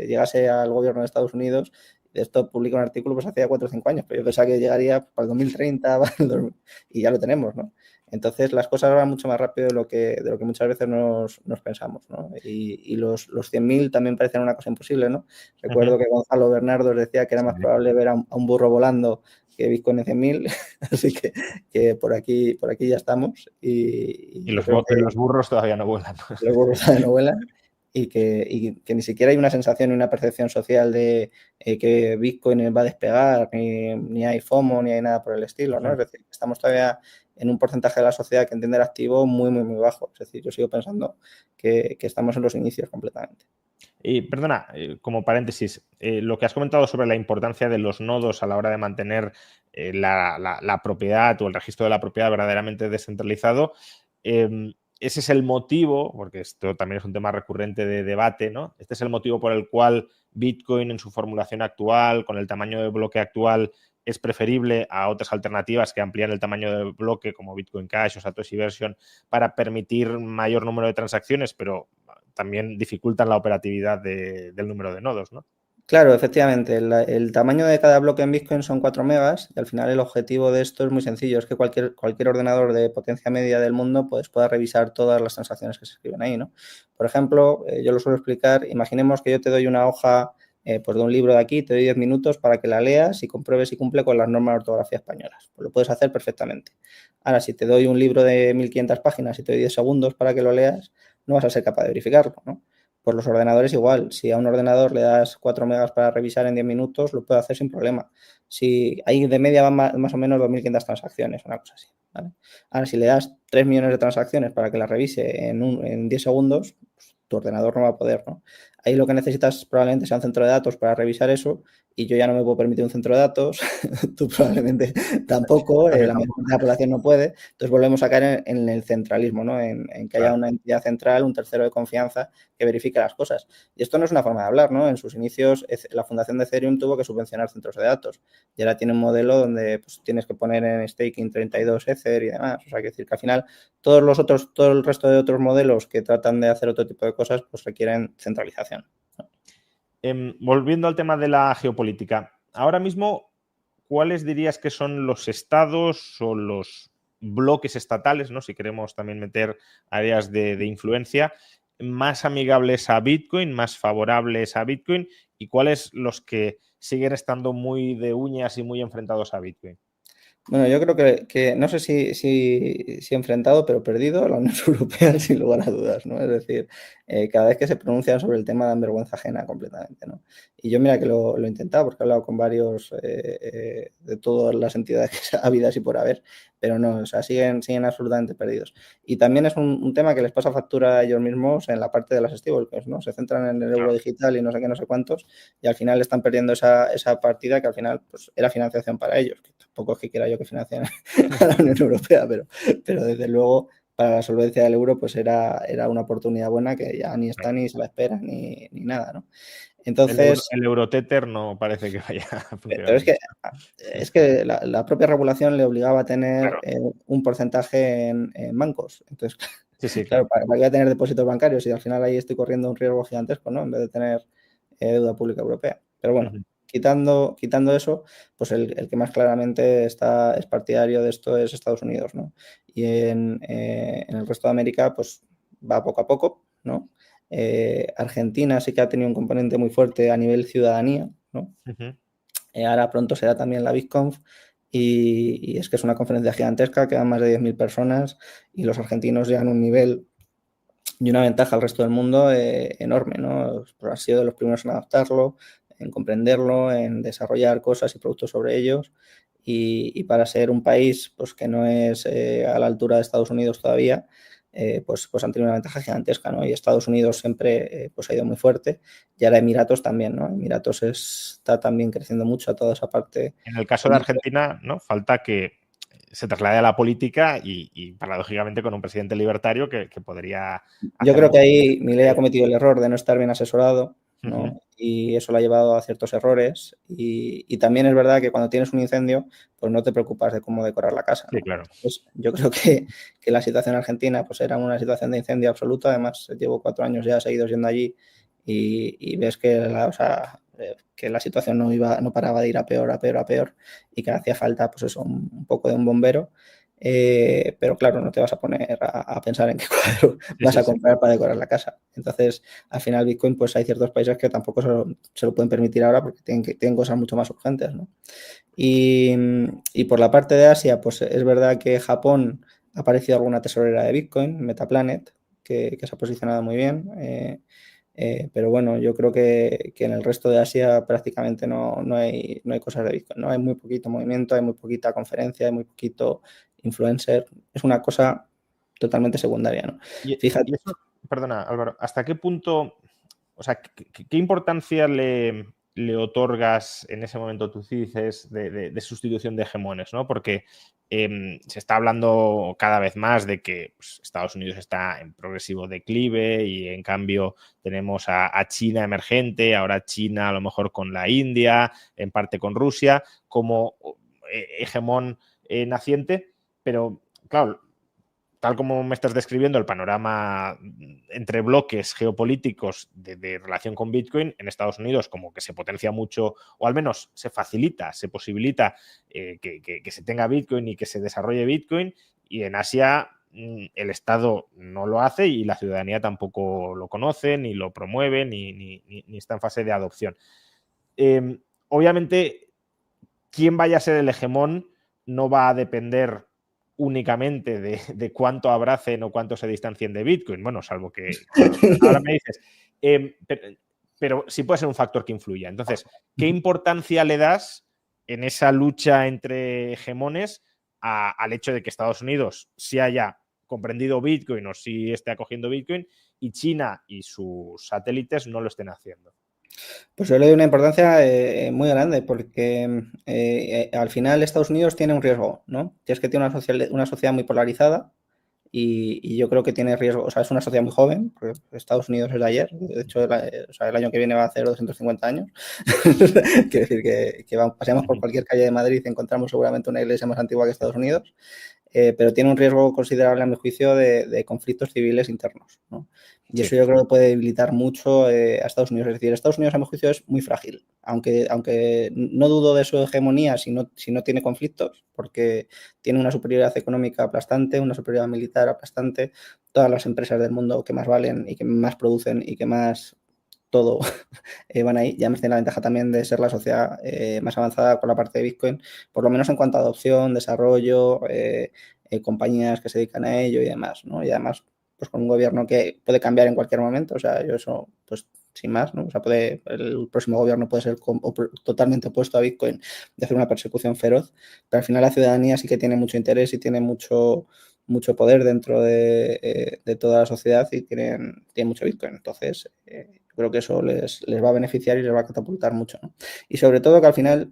llegase al gobierno de Estados Unidos. Esto publica un artículo pues hacía 4 o 5 años, pero yo pensaba que llegaría para el 2030 y ya lo tenemos, ¿no? Entonces las cosas van mucho más rápido de lo que muchas veces nos pensamos, ¿no? Y los 100.000 también parecen una cosa imposible, ¿no? Recuerdo que Gonzalo Bernardo decía que era más probable ver a un burro volando que Bitcoin en 100.000, así que por aquí ya estamos. Y los los burros todavía no vuelan. Los burros todavía no vuelan. Y que ni siquiera hay una sensación ni una percepción social de que Bitcoin va a despegar, ni hay FOMO, ni hay nada por el estilo, ¿no? Es decir, estamos todavía en un porcentaje de la sociedad que entiende el activo muy, muy, muy bajo. Es decir, yo sigo pensando que estamos en los inicios completamente. Y perdona, como paréntesis, lo que has comentado sobre la importancia de los nodos a la hora de mantener la propiedad o el registro de la propiedad verdaderamente descentralizado, ese es el motivo, porque esto también es un tema recurrente de debate, ¿no? Este es el motivo por el cual Bitcoin en su formulación actual, con el tamaño de bloque actual, es preferible a otras alternativas que amplían el tamaño de bloque como Bitcoin Cash o Satoshi Version para permitir mayor número de transacciones, pero también dificultan la operatividad del número de nodos, ¿no? Claro, efectivamente, el tamaño de cada bloque en Bitcoin son 4 megas y al final el objetivo de esto es muy sencillo, es que cualquier ordenador de potencia media del mundo pues, pueda revisar todas las transacciones que se escriben ahí, ¿no? Por ejemplo, yo lo suelo explicar, imaginemos que yo te doy una hoja pues de un libro de aquí, te doy 10 minutos para que la leas y compruebes si cumple con las normas de ortografía españolas. Pues lo puedes hacer perfectamente. Ahora, si te doy un libro de 1.500 páginas y te doy 10 segundos para que lo leas, no vas a ser capaz de verificarlo, ¿no? Pues los ordenadores igual, si a un ordenador le das 4 megas para revisar en 10 minutos, lo puede hacer sin problema. Si hay de media van más o menos 2.500 transacciones, una cosa así, ¿vale? Ahora, si le das 3 millones de transacciones para que la revise en 10 segundos, pues, tu ordenador no va a poder, ¿no? ahí lo que necesitas probablemente sea un centro de datos para revisar eso, y yo ya no me puedo permitir un centro de datos, tú probablemente tampoco, También la mayoría tampoco. de la población no puede, entonces volvemos a caer en el centralismo, ¿no? En que haya Claro. una entidad central, un tercero de confianza que verifique las cosas. Y esto no es una forma de hablar, ¿no? En sus inicios, la fundación de Ethereum tuvo que subvencionar centros de datos, y ahora tiene un modelo donde pues, tienes que poner en staking 32 Ether y demás, o sea, que decir que al final todo el resto de otros modelos que tratan de hacer otro tipo de cosas, pues requieren centralización. Volviendo al tema de la geopolítica, ahora mismo, ¿cuáles dirías que son los estados o los bloques estatales, ¿no? Si queremos también meter áreas de influencia, más amigables a Bitcoin, más favorables a Bitcoin, y cuáles los que siguen estando muy de uñas y muy enfrentados a Bitcoin? Bueno, yo creo que no sé si enfrentado, pero perdido la Unión Europea sin lugar a dudas, ¿no? Es decir, cada vez que se pronuncian sobre el tema dan vergüenza ajena completamente, ¿no? Y yo mira que lo he intentado porque he hablado con varios de todas las entidades que habidas y por haber, pero no, o sea, siguen absolutamente perdidos. Y también es un tema que les pasa factura a ellos mismos en la parte de las stablecoins, ¿no? Se centran en el euro Claro. digital y no sé qué, no sé cuántos, y al final están perdiendo esa partida que al final pues, era financiación para ellos. Que tampoco es que quiera yo que financien a la Unión Europea, pero desde luego para la solvencia del euro pues era una oportunidad buena que ya ni está, ni se la espera, ni nada, ¿no? Entonces, El Eurotether no parece que vaya a pero funcionar mucho. es que la propia regulación le obligaba a tener Claro. un porcentaje en bancos. Entonces, Sí, sí, claro, claro. ¿para qué tener depósitos bancarios? Y al final ahí estoy corriendo un riesgo gigantesco, ¿no? En vez de tener deuda pública europea. Pero bueno, Ujú. quitando eso, pues el que más claramente es partidario de esto es Estados Unidos, ¿no? Y en el resto de América, pues va poco a poco, ¿no? Argentina sí que ha tenido un componente muy fuerte a nivel ciudadanía, ¿no? Ujú. Ahora pronto será también la BitConf, y es que es una conferencia gigantesca, quedan más de 10.000 personas, y los argentinos llegan a un nivel y una ventaja al resto del mundo enorme, ¿no? Han sido de los primeros en adaptarlo, en comprenderlo, en desarrollar cosas y productos sobre ellos, y para ser un país pues, que no es a la altura de Estados Unidos todavía, pues han tenido una ventaja gigantesca, ¿no? Y Estados Unidos siempre pues ha ido muy fuerte, y ahora Emiratos también, ¿no? Emiratos está también creciendo mucho a toda esa parte En el caso de política. Argentina, ¿no? Falta que se traslade a la política y paradójicamente con un presidente libertario que podría Yo hacer creo que mucho. ahí Milei ha cometido el error de no estar bien asesorado, Ujú. ¿no? Y eso lo ha llevado a ciertos errores. Y también es verdad que cuando tienes un incendio, pues no te preocupas de cómo decorar la casa, Sí, ¿no? claro. Entonces, yo creo que la situación argentina pues era una situación de incendio absoluta. Además, llevo 4 años ya seguidos yendo allí, y ves que que la situación no paraba de ir a peor, a peor, a peor, y que hacía falta pues eso, un poco de un bombero. Pero claro, no te vas a poner a pensar en qué cuadro Sí, vas sí, a sí. comprar para decorar la casa. Entonces, al final Bitcoin, pues hay ciertos países que tampoco se lo pueden permitir ahora porque tienen cosas mucho más urgentes, ¿no? Y por la parte de Asia, pues es verdad que Japón ha aparecido alguna tesorera de Bitcoin, Metaplanet, que se ha posicionado muy bien. Pero bueno, yo creo que en el resto de Asia prácticamente no hay cosas de Bitcoin, ¿no? Hay muy poquito movimiento, hay muy poquita conferencia, hay muy poquito influencer. Es una cosa totalmente secundaria, ¿no? Y Fíjate. eso, perdona, Álvaro, ¿hasta qué punto, o sea, qué importancia le otorgas en ese momento, tú dices, de sustitución de hegemones, ¿no? Porque se está hablando cada vez más de que pues, Estados Unidos está en progresivo declive y en cambio tenemos a China emergente, ahora China a lo mejor con la India, en parte con Rusia, como hegemón naciente, pero claro, tal como me estás describiendo el panorama entre bloques geopolíticos de relación con Bitcoin, en Estados Unidos como que se potencia mucho, o al menos se facilita, se posibilita que se tenga Bitcoin y que se desarrolle Bitcoin, y en Asia el Estado no lo hace y la ciudadanía tampoco lo conoce, ni lo promueve, ni está en fase de adopción. Obviamente, quién vaya a ser el hegemón no va a depender únicamente de cuánto abracen o cuánto se distancien de Bitcoin. Bueno, salvo que ahora me dices. Pero sí puede ser un factor que influya. Entonces, ¿qué importancia le das en esa lucha entre hegemones al hecho de que Estados Unidos sí haya comprendido Bitcoin o sí esté acogiendo Bitcoin y China y sus satélites no lo estén haciendo? Pues yo le doy una importancia muy grande porque al final Estados Unidos tiene un riesgo, ¿no? Y es que tiene una sociedad muy polarizada y yo creo que tiene riesgo, o sea, es una sociedad muy joven, porque Estados Unidos es de ayer, de hecho o sea, el año que viene va a hacer 250 años. Quiere decir que paseamos por cualquier calle de Madrid y encontramos seguramente una iglesia más antigua que Estados Unidos. Pero tiene un riesgo considerable, a mi juicio, de conflictos civiles internos, ¿no? Y eso yo creo que puede debilitar mucho a Estados Unidos. Es decir, Estados Unidos, a mi juicio, es muy frágil, aunque no dudo de su hegemonía si no tiene conflictos, porque tiene una superioridad económica aplastante, una superioridad militar aplastante, todas las empresas del mundo que más valen y que más producen y que más todo van ahí. Ya me tiene la ventaja también de ser la sociedad más avanzada con la parte de Bitcoin, por lo menos en cuanto a adopción, desarrollo, compañías que se dedican a ello y demás, ¿no? Y además, pues con un gobierno que puede cambiar en cualquier momento, o sea, yo eso, pues sin más, ¿no? O sea, el próximo gobierno puede ser totalmente opuesto a Bitcoin, de hacer una persecución feroz, pero al final la ciudadanía sí que tiene mucho interés y tiene mucho poder dentro de toda la sociedad y tienen mucho Bitcoin. Entonces, creo que eso les va a beneficiar y les va a catapultar mucho, ¿no? Y sobre todo que al final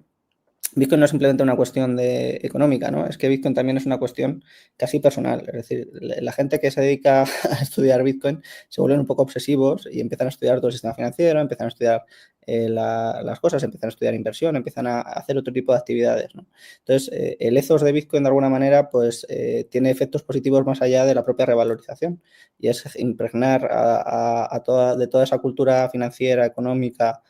Bitcoin no es simplemente una cuestión económica, ¿no? Es que Bitcoin también es una cuestión casi personal. Es decir, la gente que se dedica a estudiar Bitcoin se vuelven un poco obsesivos y empiezan a estudiar todo el sistema financiero, empiezan a estudiar las cosas, empiezan a estudiar inversión, empiezan a hacer otro tipo de actividades, ¿no? Entonces, el ethos de Bitcoin, de alguna manera, pues tiene efectos positivos más allá de la propia revalorización y es impregnar de toda esa cultura financiera, económica,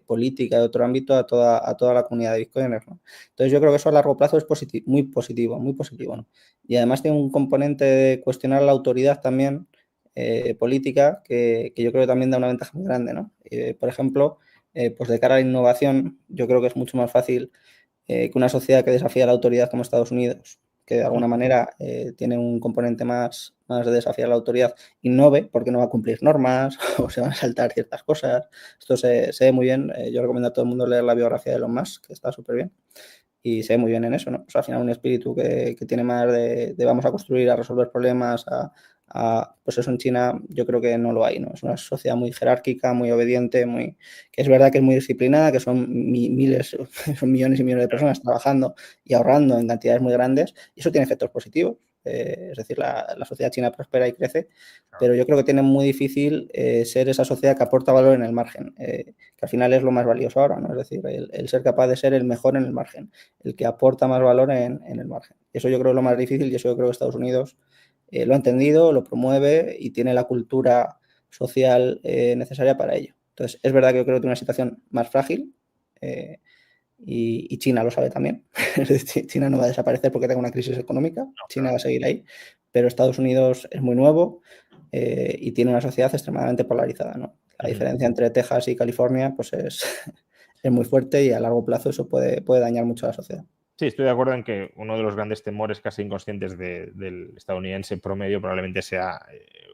política de otro ámbito a toda la comunidad de bitcoiners, ¿no? Entonces yo creo que eso a largo plazo es muy positivo, ¿no? Y además tiene un componente de cuestionar la autoridad también política que yo creo que también da una ventaja muy grande, ¿no? Por ejemplo, pues de cara a la innovación, yo creo que es mucho más fácil que una sociedad que desafía la autoridad como Estados Unidos, que de alguna manera tiene un componente más de desafiar la autoridad, innove porque no va a cumplir normas o se van a saltar ciertas cosas. Esto se ve muy bien. Yo recomiendo a todo el mundo leer la biografía de Elon Musk, que está súper bien. Y se ve muy bien en eso, ¿no? O sea, al final un espíritu que tiene más de vamos a construir, a resolver problemas, pues eso en China yo creo que no lo hay, ¿no? Es una sociedad muy jerárquica, muy obediente, que es verdad que es muy disciplinada, que son miles, son millones y millones de personas trabajando y ahorrando en cantidades muy grandes, y eso tiene efectos positivos. Es decir, la sociedad china prospera y crece, pero yo creo que tiene muy difícil ser esa sociedad que aporta valor en el margen, que al final es lo más valioso ahora, ¿no? Es decir, el ser capaz de ser el mejor en el margen, el que aporta más valor en el margen. Eso yo creo que es lo más difícil y eso yo creo que Estados Unidos lo ha entendido, lo promueve y tiene la cultura social necesaria para ello. Entonces, es verdad que yo creo que tiene una situación más frágil y China lo sabe también. China no va a desaparecer porque tenga una crisis económica, China va a seguir ahí, pero Estados Unidos es muy nuevo y tiene una sociedad extremadamente polarizada, ¿no? La diferencia entre Texas y California pues es muy fuerte y a largo plazo eso puede dañar mucho a la sociedad. Sí, estoy de acuerdo en que uno de los grandes temores casi inconscientes del estadounidense promedio probablemente sea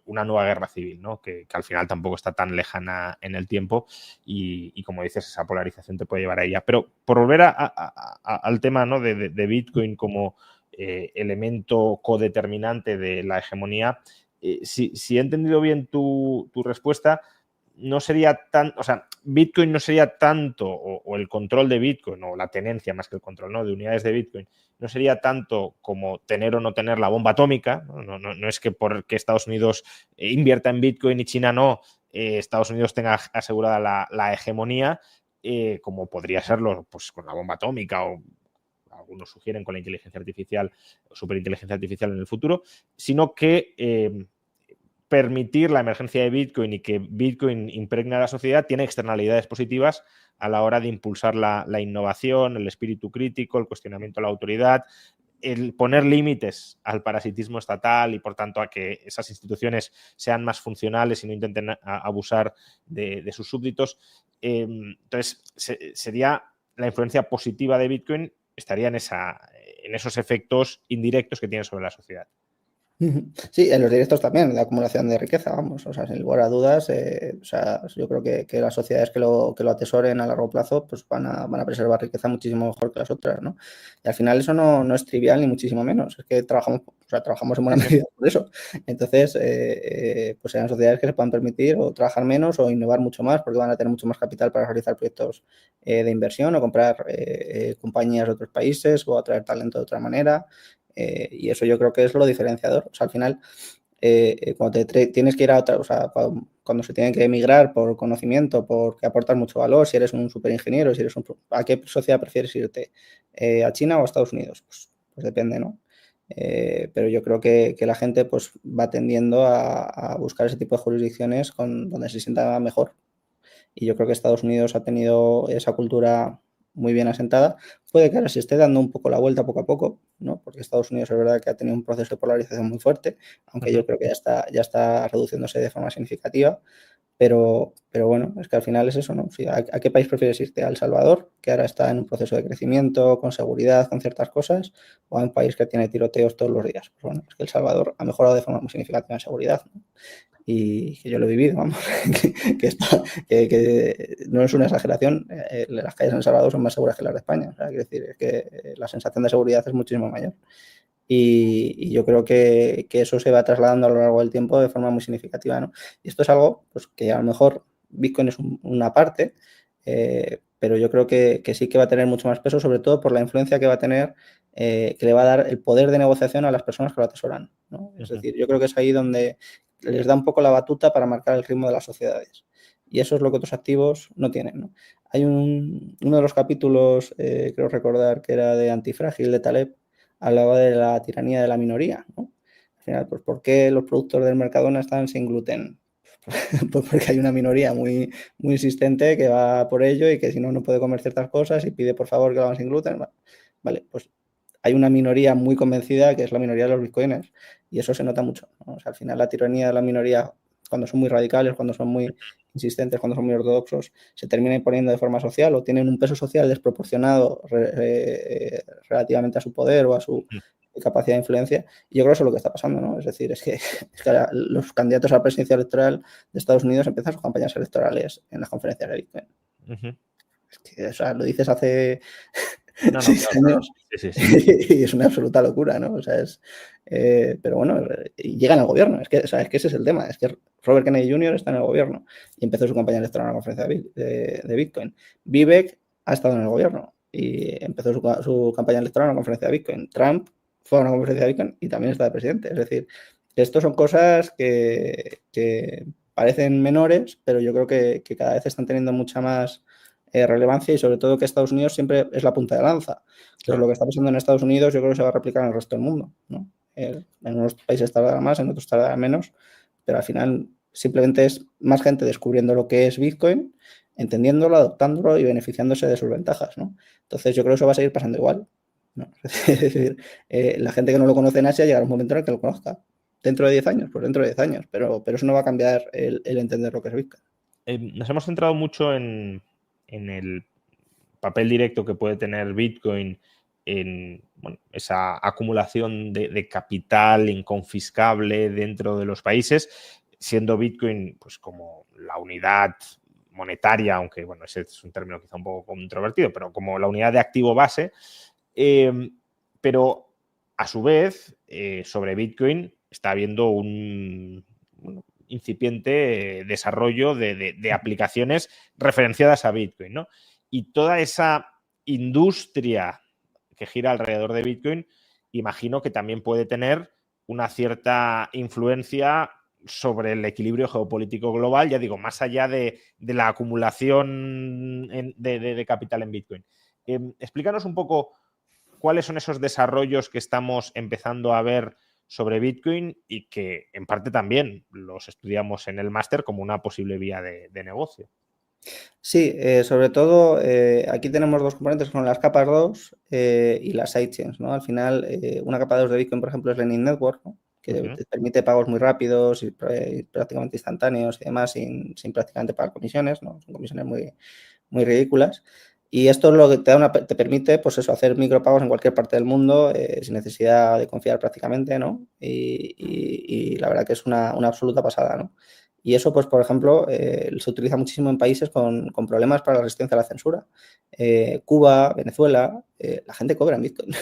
una nueva guerra civil, ¿no? Que al final tampoco está tan lejana en el tiempo y como dices, esa polarización te puede llevar a ella. Pero por volver al tema, ¿no? de Bitcoin como elemento codeterminante de la hegemonía, si he entendido bien tu respuesta, no sería tan, o sea, Bitcoin no sería tanto, o el control de Bitcoin, o la tenencia más que el control, ¿no? De unidades de Bitcoin, no sería tanto como tener o no tener la bomba atómica, no es que porque Estados Unidos invierta en Bitcoin y China no, Estados Unidos tenga asegurada la hegemonía, como podría serlo pues, con la bomba atómica o algunos sugieren con la inteligencia artificial o superinteligencia artificial en el futuro, sino que permitir la emergencia de Bitcoin y que Bitcoin impregne a la sociedad tiene externalidades positivas a la hora de impulsar la innovación, el espíritu crítico, el cuestionamiento a la autoridad, el poner límites al parasitismo estatal y, por tanto, a que esas instituciones sean más funcionales y no intenten abusar de sus súbditos. Entonces, sería la influencia positiva de Bitcoin estaría en esos efectos indirectos que tiene sobre la sociedad. Sí, en los directos también, la acumulación de riqueza, vamos, o sea, sin lugar a dudas, o sea, yo creo que las sociedades que lo atesoren a largo plazo, pues van a preservar riqueza muchísimo mejor que las otras, ¿no? Y al final eso no es trivial ni muchísimo menos, es que trabajamos, o sea, trabajamos en buena medida por eso. Entonces, pues serán sociedades que se puedan permitir o trabajar menos o innovar mucho más porque van a tener mucho más capital para realizar proyectos de inversión o comprar compañías de otros países o atraer talento de otra manera. Y eso yo creo que es lo diferenciador. O sea, al final, cuando tienes que ir a otra, o sea, cuando se tiene que emigrar por conocimiento, porque aportas mucho valor, si eres un superingeniero, si eres ¿a qué sociedad prefieres irte? ¿A China o a Estados Unidos? Pues depende, ¿no? Pero yo creo que la gente pues va tendiendo a buscar ese tipo de jurisdicciones donde se sienta mejor. Y yo creo que Estados Unidos ha tenido esa cultura muy bien asentada. Puede que ahora se esté dando un poco la vuelta poco a poco, ¿no? Porque Estados Unidos es verdad que ha tenido un proceso de polarización muy fuerte, aunque yo creo que ya está reduciéndose de forma significativa. Pero bueno, es que al final es eso, ¿no? Si ¿a qué país prefieres irte? ¿A El Salvador, que ahora está en un proceso de crecimiento, con seguridad, con ciertas cosas, o a un país que tiene tiroteos todos los días? Pues bueno, es que El Salvador ha mejorado de forma muy significativa en seguridad, ¿no? Y que yo lo he vivido, vamos, que no es una exageración, las calles en El Salvador son más seguras que las de España, o sea, quiero decir, es que la sensación de seguridad es muchísimo mayor. Y yo creo que eso se va trasladando a lo largo del tiempo de forma muy significativa, ¿no? Y esto es algo pues, que a lo mejor Bitcoin es una parte, pero yo creo que sí que va a tener mucho más peso, sobre todo por la influencia que va a tener, que le va a dar el poder de negociación a las personas que lo atesoran, ¿no? Es decir, yo creo que es ahí donde les da un poco la batuta para marcar el ritmo de las sociedades. Y eso es lo que otros activos no tienen, ¿no? Hay uno de los capítulos, creo recordar, que era de Antifrágil de Taleb, hablaba de la tiranía de la minoría, ¿no? Al final, pues, ¿por qué los productos del Mercadona están sin gluten? Pues porque hay una minoría muy, muy insistente que va por ello y que si no, no puede comer ciertas cosas y pide por favor que lo hagan sin gluten. Vale, pues hay una minoría muy convencida que es la minoría de los bitcoiners y eso se nota mucho, ¿no? O sea, al final la tiranía de la minoría, cuando son muy radicales, cuando son muy insistentes, cuando son muy ortodoxos, se termina imponiendo de forma social o tienen un peso social desproporcionado relativamente a su poder o a su capacidad de influencia. Y yo creo que eso es lo que está pasando, ¿no? Es decir, es que los candidatos a la presidencia electoral de Estados Unidos empiezan sus campañas electorales en las conferencias de Bitcoin. Es que, o sea, lo dices hace 6 años y es una absoluta locura, ¿no? O sea, pero bueno, y llegan al gobierno. Es que ese es el tema. Es que Robert Kennedy Jr. está en el gobierno y empezó su campaña electoral en la conferencia de Bitcoin. Vivek ha estado en el gobierno y empezó su campaña electoral en la conferencia de Bitcoin. Trump fue a una conferencia de Bitcoin y también está de presidente. Es decir, esto son cosas que parecen menores, pero yo creo que cada vez están teniendo mucha más relevancia y sobre todo que Estados Unidos siempre es la punta de lanza. Entonces, lo que está pasando en Estados Unidos yo creo que se va a replicar en el resto del mundo, ¿no? En unos países tardará más, en otros tardará menos, pero al final simplemente es más gente descubriendo lo que es Bitcoin, entendiéndolo, adoptándolo y beneficiándose de sus ventajas, ¿no? Entonces yo creo que eso va a seguir pasando igual, ¿no? Es decir, la gente que no lo conoce en Asia llegará un momento en el que lo conozca. ¿Dentro de 10 años? Pues dentro de 10 años, pero eso no va a cambiar el entender lo que es Bitcoin. Nos hemos centrado mucho en el papel directo que puede tener Bitcoin en esa acumulación de capital inconfiscable dentro de los países, siendo Bitcoin pues como la unidad monetaria, aunque bueno, ese es un término quizá un poco controvertido, pero como la unidad de activo base, pero a su vez sobre Bitcoin está habiendo un incipiente desarrollo de aplicaciones referenciadas a Bitcoin, ¿no? Y toda esa industria que gira alrededor de Bitcoin, imagino que también puede tener una cierta influencia sobre el equilibrio geopolítico global, ya digo, más allá de la acumulación de capital en Bitcoin. Explícanos un poco cuáles son esos desarrollos que estamos empezando a ver sobre Bitcoin y que en parte también los estudiamos en el máster como una posible vía de negocio. Sí, sobre todo aquí tenemos dos componentes que son las capas 2 y las sidechains, ¿no? Al final, una capa 2 de Bitcoin, por ejemplo, es Lightning Network, ¿no? Que te permite pagos muy rápidos y prácticamente instantáneos y demás sin prácticamente pagar comisiones, ¿no? Son comisiones muy, muy ridículas. Y esto es lo que te permite, pues eso, hacer micropagos en cualquier parte del mundo sin necesidad de confiar prácticamente, ¿no? Y la verdad que es una absoluta pasada, ¿no? Y eso, pues, por ejemplo, se utiliza muchísimo en países con problemas para la resistencia a la censura. Cuba, Venezuela, la gente cobra en Bitcoin.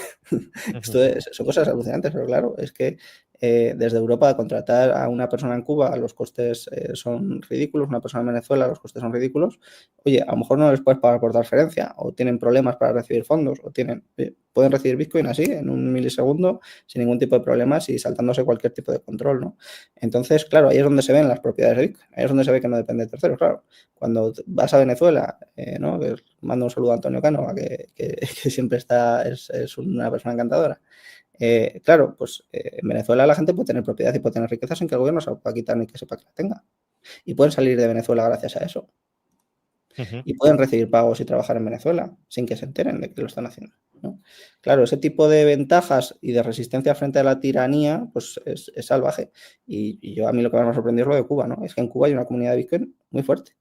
Esto son cosas alucinantes, pero claro, es que desde Europa contratar a una persona en Cuba los costes son ridículos, una persona en Venezuela los costes son ridículos. Oye, a lo mejor no les puedes pagar por transferencia o tienen problemas para recibir fondos o pueden recibir Bitcoin así en un milisegundo sin ningún tipo de problemas y saltándose cualquier tipo de control, ¿no? Entonces, claro, ahí es donde se ven las propiedades de Bitcoin, ahí es donde se ve que no depende de terceros, claro. Cuando vas a Venezuela, ¿no? Que mando un saludo a Antonio Cano, que siempre es una persona encantadora. Claro, pues en Venezuela la gente puede tener propiedad y puede tener riqueza sin que el gobierno se la pueda quitar ni que sepa que la tenga. Y pueden salir de Venezuela gracias a eso. Y pueden recibir pagos y trabajar en Venezuela sin que se enteren de que lo están haciendo, ¿no? Claro, ese tipo de ventajas y de resistencia frente a la tiranía, pues es salvaje. Y a mí lo que más me sorprendió es lo de Cuba, ¿no? Es que en Cuba hay una comunidad de Bitcoin muy fuerte.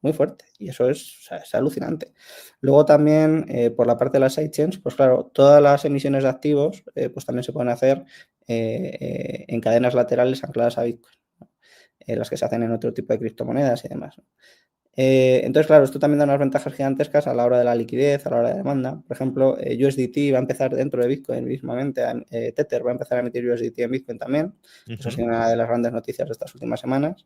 Muy fuerte, y eso es alucinante. Luego también, por la parte de las sidechains, pues claro, todas las emisiones de activos pues también se pueden hacer en cadenas laterales ancladas a Bitcoin, ¿no? Las que se hacen en otro tipo de criptomonedas y demás, ¿no? Entonces, claro, esto también da unas ventajas gigantescas a la hora de la liquidez, a la hora de demanda. Por ejemplo, USDT va a empezar dentro de Bitcoin mismamente, Tether va a empezar a emitir USDT en Bitcoin también. Eso ha sido una de las grandes noticias de estas últimas semanas.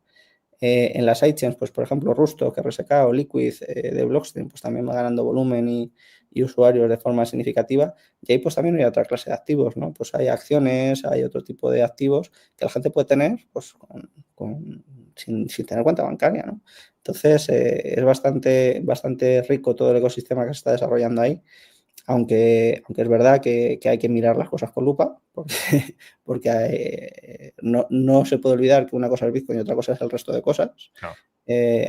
En las sidechains, pues por ejemplo, Rusto, RSK o Liquid de Blockstream, pues también va ganando volumen y usuarios de forma significativa. Y ahí pues también hay otra clase de activos, ¿no? Pues hay acciones, hay otro tipo de activos que la gente puede tener pues sin tener cuenta bancaria, ¿no? Entonces es bastante rico todo el ecosistema que se está desarrollando ahí. Aunque es verdad que hay que mirar las cosas con lupa, porque no se puede olvidar que una cosa es Bitcoin y otra cosa es el resto de cosas, No.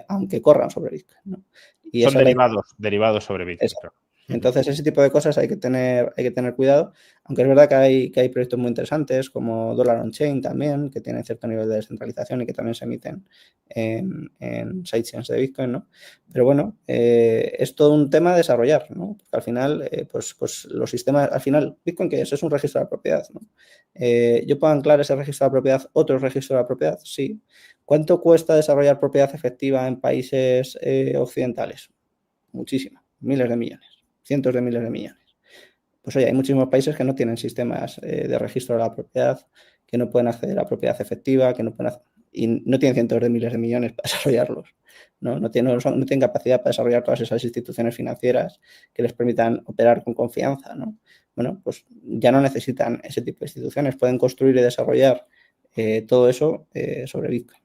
aunque corran sobre Bitcoin, ¿no? Y Son esa es derivados sobre Bitcoin, claro. Entonces, ese tipo de cosas hay que tener cuidado, aunque es verdad que hay proyectos muy interesantes como Dollar on Chain también, que tienen cierto nivel de descentralización y que también se emiten en sidechains de Bitcoin, ¿no? Pero bueno, es todo un tema de desarrollar, ¿no? Porque al final, pues los sistemas, al final, Bitcoin, ¿qué es? Es un registro de la propiedad, ¿no? ¿Yo puedo anclar ese registro de la propiedad, otro registro de la propiedad? Sí. ¿Cuánto cuesta desarrollar propiedad efectiva en países occidentales? Muchísimo, miles de millones, cientos de miles de millones. Pues oye, hay muchísimos países que no tienen sistemas de registro de la propiedad, que no pueden acceder a propiedad efectiva, y no tienen cientos de miles de millones para desarrollarlos, ¿no? No tienen capacidad para desarrollar todas esas instituciones financieras que les permitan operar con confianza, ¿no? Bueno, pues ya no necesitan ese tipo de instituciones, pueden construir y desarrollar todo eso sobre Bitcoin.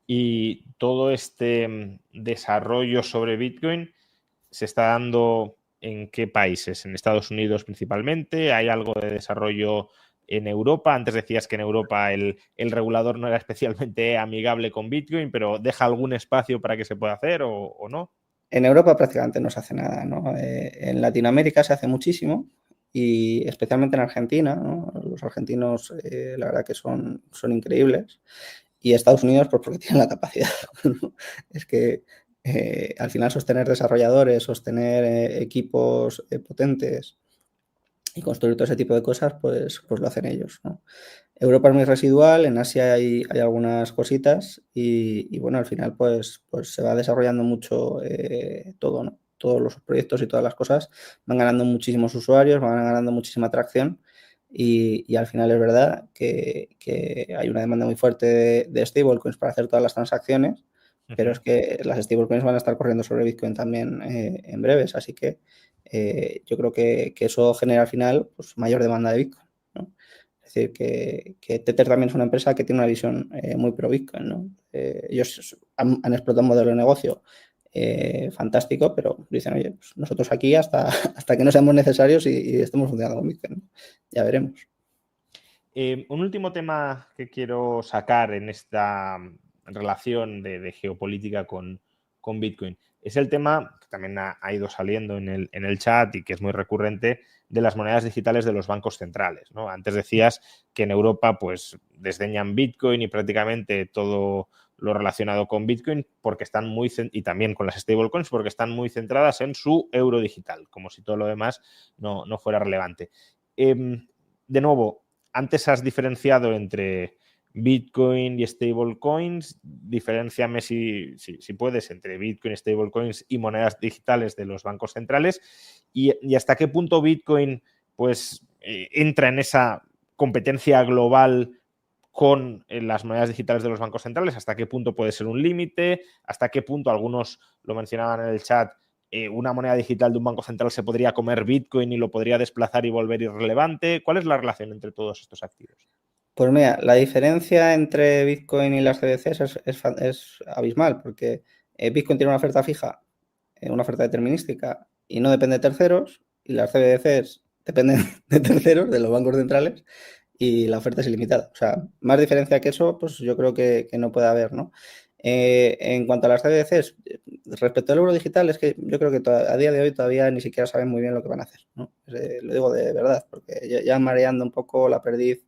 Y todo este desarrollo sobre Bitcoin se está dando en qué países, en Estados Unidos principalmente. ¿Hay algo de desarrollo en Europa? Antes decías que en Europa el regulador no era especialmente amigable con Bitcoin, pero ¿deja algún espacio para que se pueda hacer o no? En Europa prácticamente no se hace nada, ¿no? En Latinoamérica se hace muchísimo y especialmente en Argentina, ¿no? Los argentinos, la verdad que son increíbles. Y Estados Unidos, pues porque tienen la capacidad, ¿no? Es que al final sostener desarrolladores, sostener equipos potentes y construir todo ese tipo de cosas, pues lo hacen ellos, ¿no? Europa es muy residual, en Asia hay algunas cositas y bueno, al final pues se va desarrollando mucho todo, ¿no? Todos los proyectos y todas las cosas van ganando muchísimos usuarios, van ganando muchísima atracción y al final es verdad que hay una demanda muy fuerte de stablecoins para hacer todas las transacciones, pero es que las stablecoins van a estar corriendo sobre Bitcoin también en breves, así que yo creo que eso genera al final pues, mayor demanda de Bitcoin, ¿no? Es decir, que Tether también es una empresa que tiene una visión muy pro Bitcoin, ¿no? Ellos han explotado un modelo de negocio fantástico, pero dicen, oye, pues nosotros aquí hasta que no seamos necesarios y estemos funcionando con Bitcoin, ¿no? Ya veremos. Un último tema que quiero sacar en esta relación de geopolítica con Bitcoin es el tema que también ha ido saliendo en el chat y que es muy recurrente de las monedas digitales de los bancos centrales, ¿no? Antes decías que en Europa pues desdeñan Bitcoin y prácticamente todo lo relacionado con Bitcoin porque están y también con las stablecoins porque están muy centradas en su euro digital, como si todo lo demás no fuera relevante. De nuevo, antes has diferenciado entre Bitcoin y stablecoins. Diferénciame si puedes entre Bitcoin, stablecoins y monedas digitales de los bancos centrales y hasta qué punto Bitcoin pues entra en esa competencia global con las monedas digitales de los bancos centrales, hasta qué punto puede ser un límite, hasta qué punto, algunos lo mencionaban en el chat, una moneda digital de un banco central se podría comer Bitcoin y lo podría desplazar y volver irrelevante. ¿Cuál es la relación entre todos estos activos? Pues mira, la diferencia entre Bitcoin y las CBDCs es abismal, porque Bitcoin tiene una oferta fija, una oferta determinística, y no depende de terceros, y las CBDCs dependen de terceros, de los bancos centrales, y la oferta es ilimitada. O sea, más diferencia que eso, pues yo creo que no puede haber, ¿no? En cuanto a las CBDCs, respecto al euro digital, es que yo creo que a día de hoy todavía ni siquiera saben muy bien lo que van a hacer, ¿no? Lo digo de verdad, porque ya mareando un poco la perdiz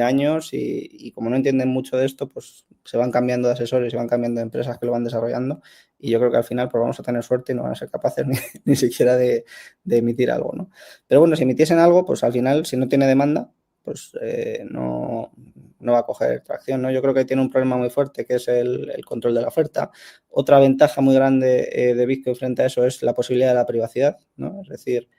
años y como no entienden mucho de esto, pues se van cambiando de asesores, se van cambiando de empresas que lo van desarrollando y yo creo que al final pues vamos a tener suerte y no van a ser capaces ni siquiera de emitir algo, ¿no? Pero bueno, si emitiesen algo, pues al final, si no tiene demanda, pues no va a coger tracción, ¿no? Yo creo que tiene un problema muy fuerte que es el control de la oferta. Otra ventaja muy grande de Bitcoin frente a eso es la posibilidad de la privacidad, ¿no? Es decir,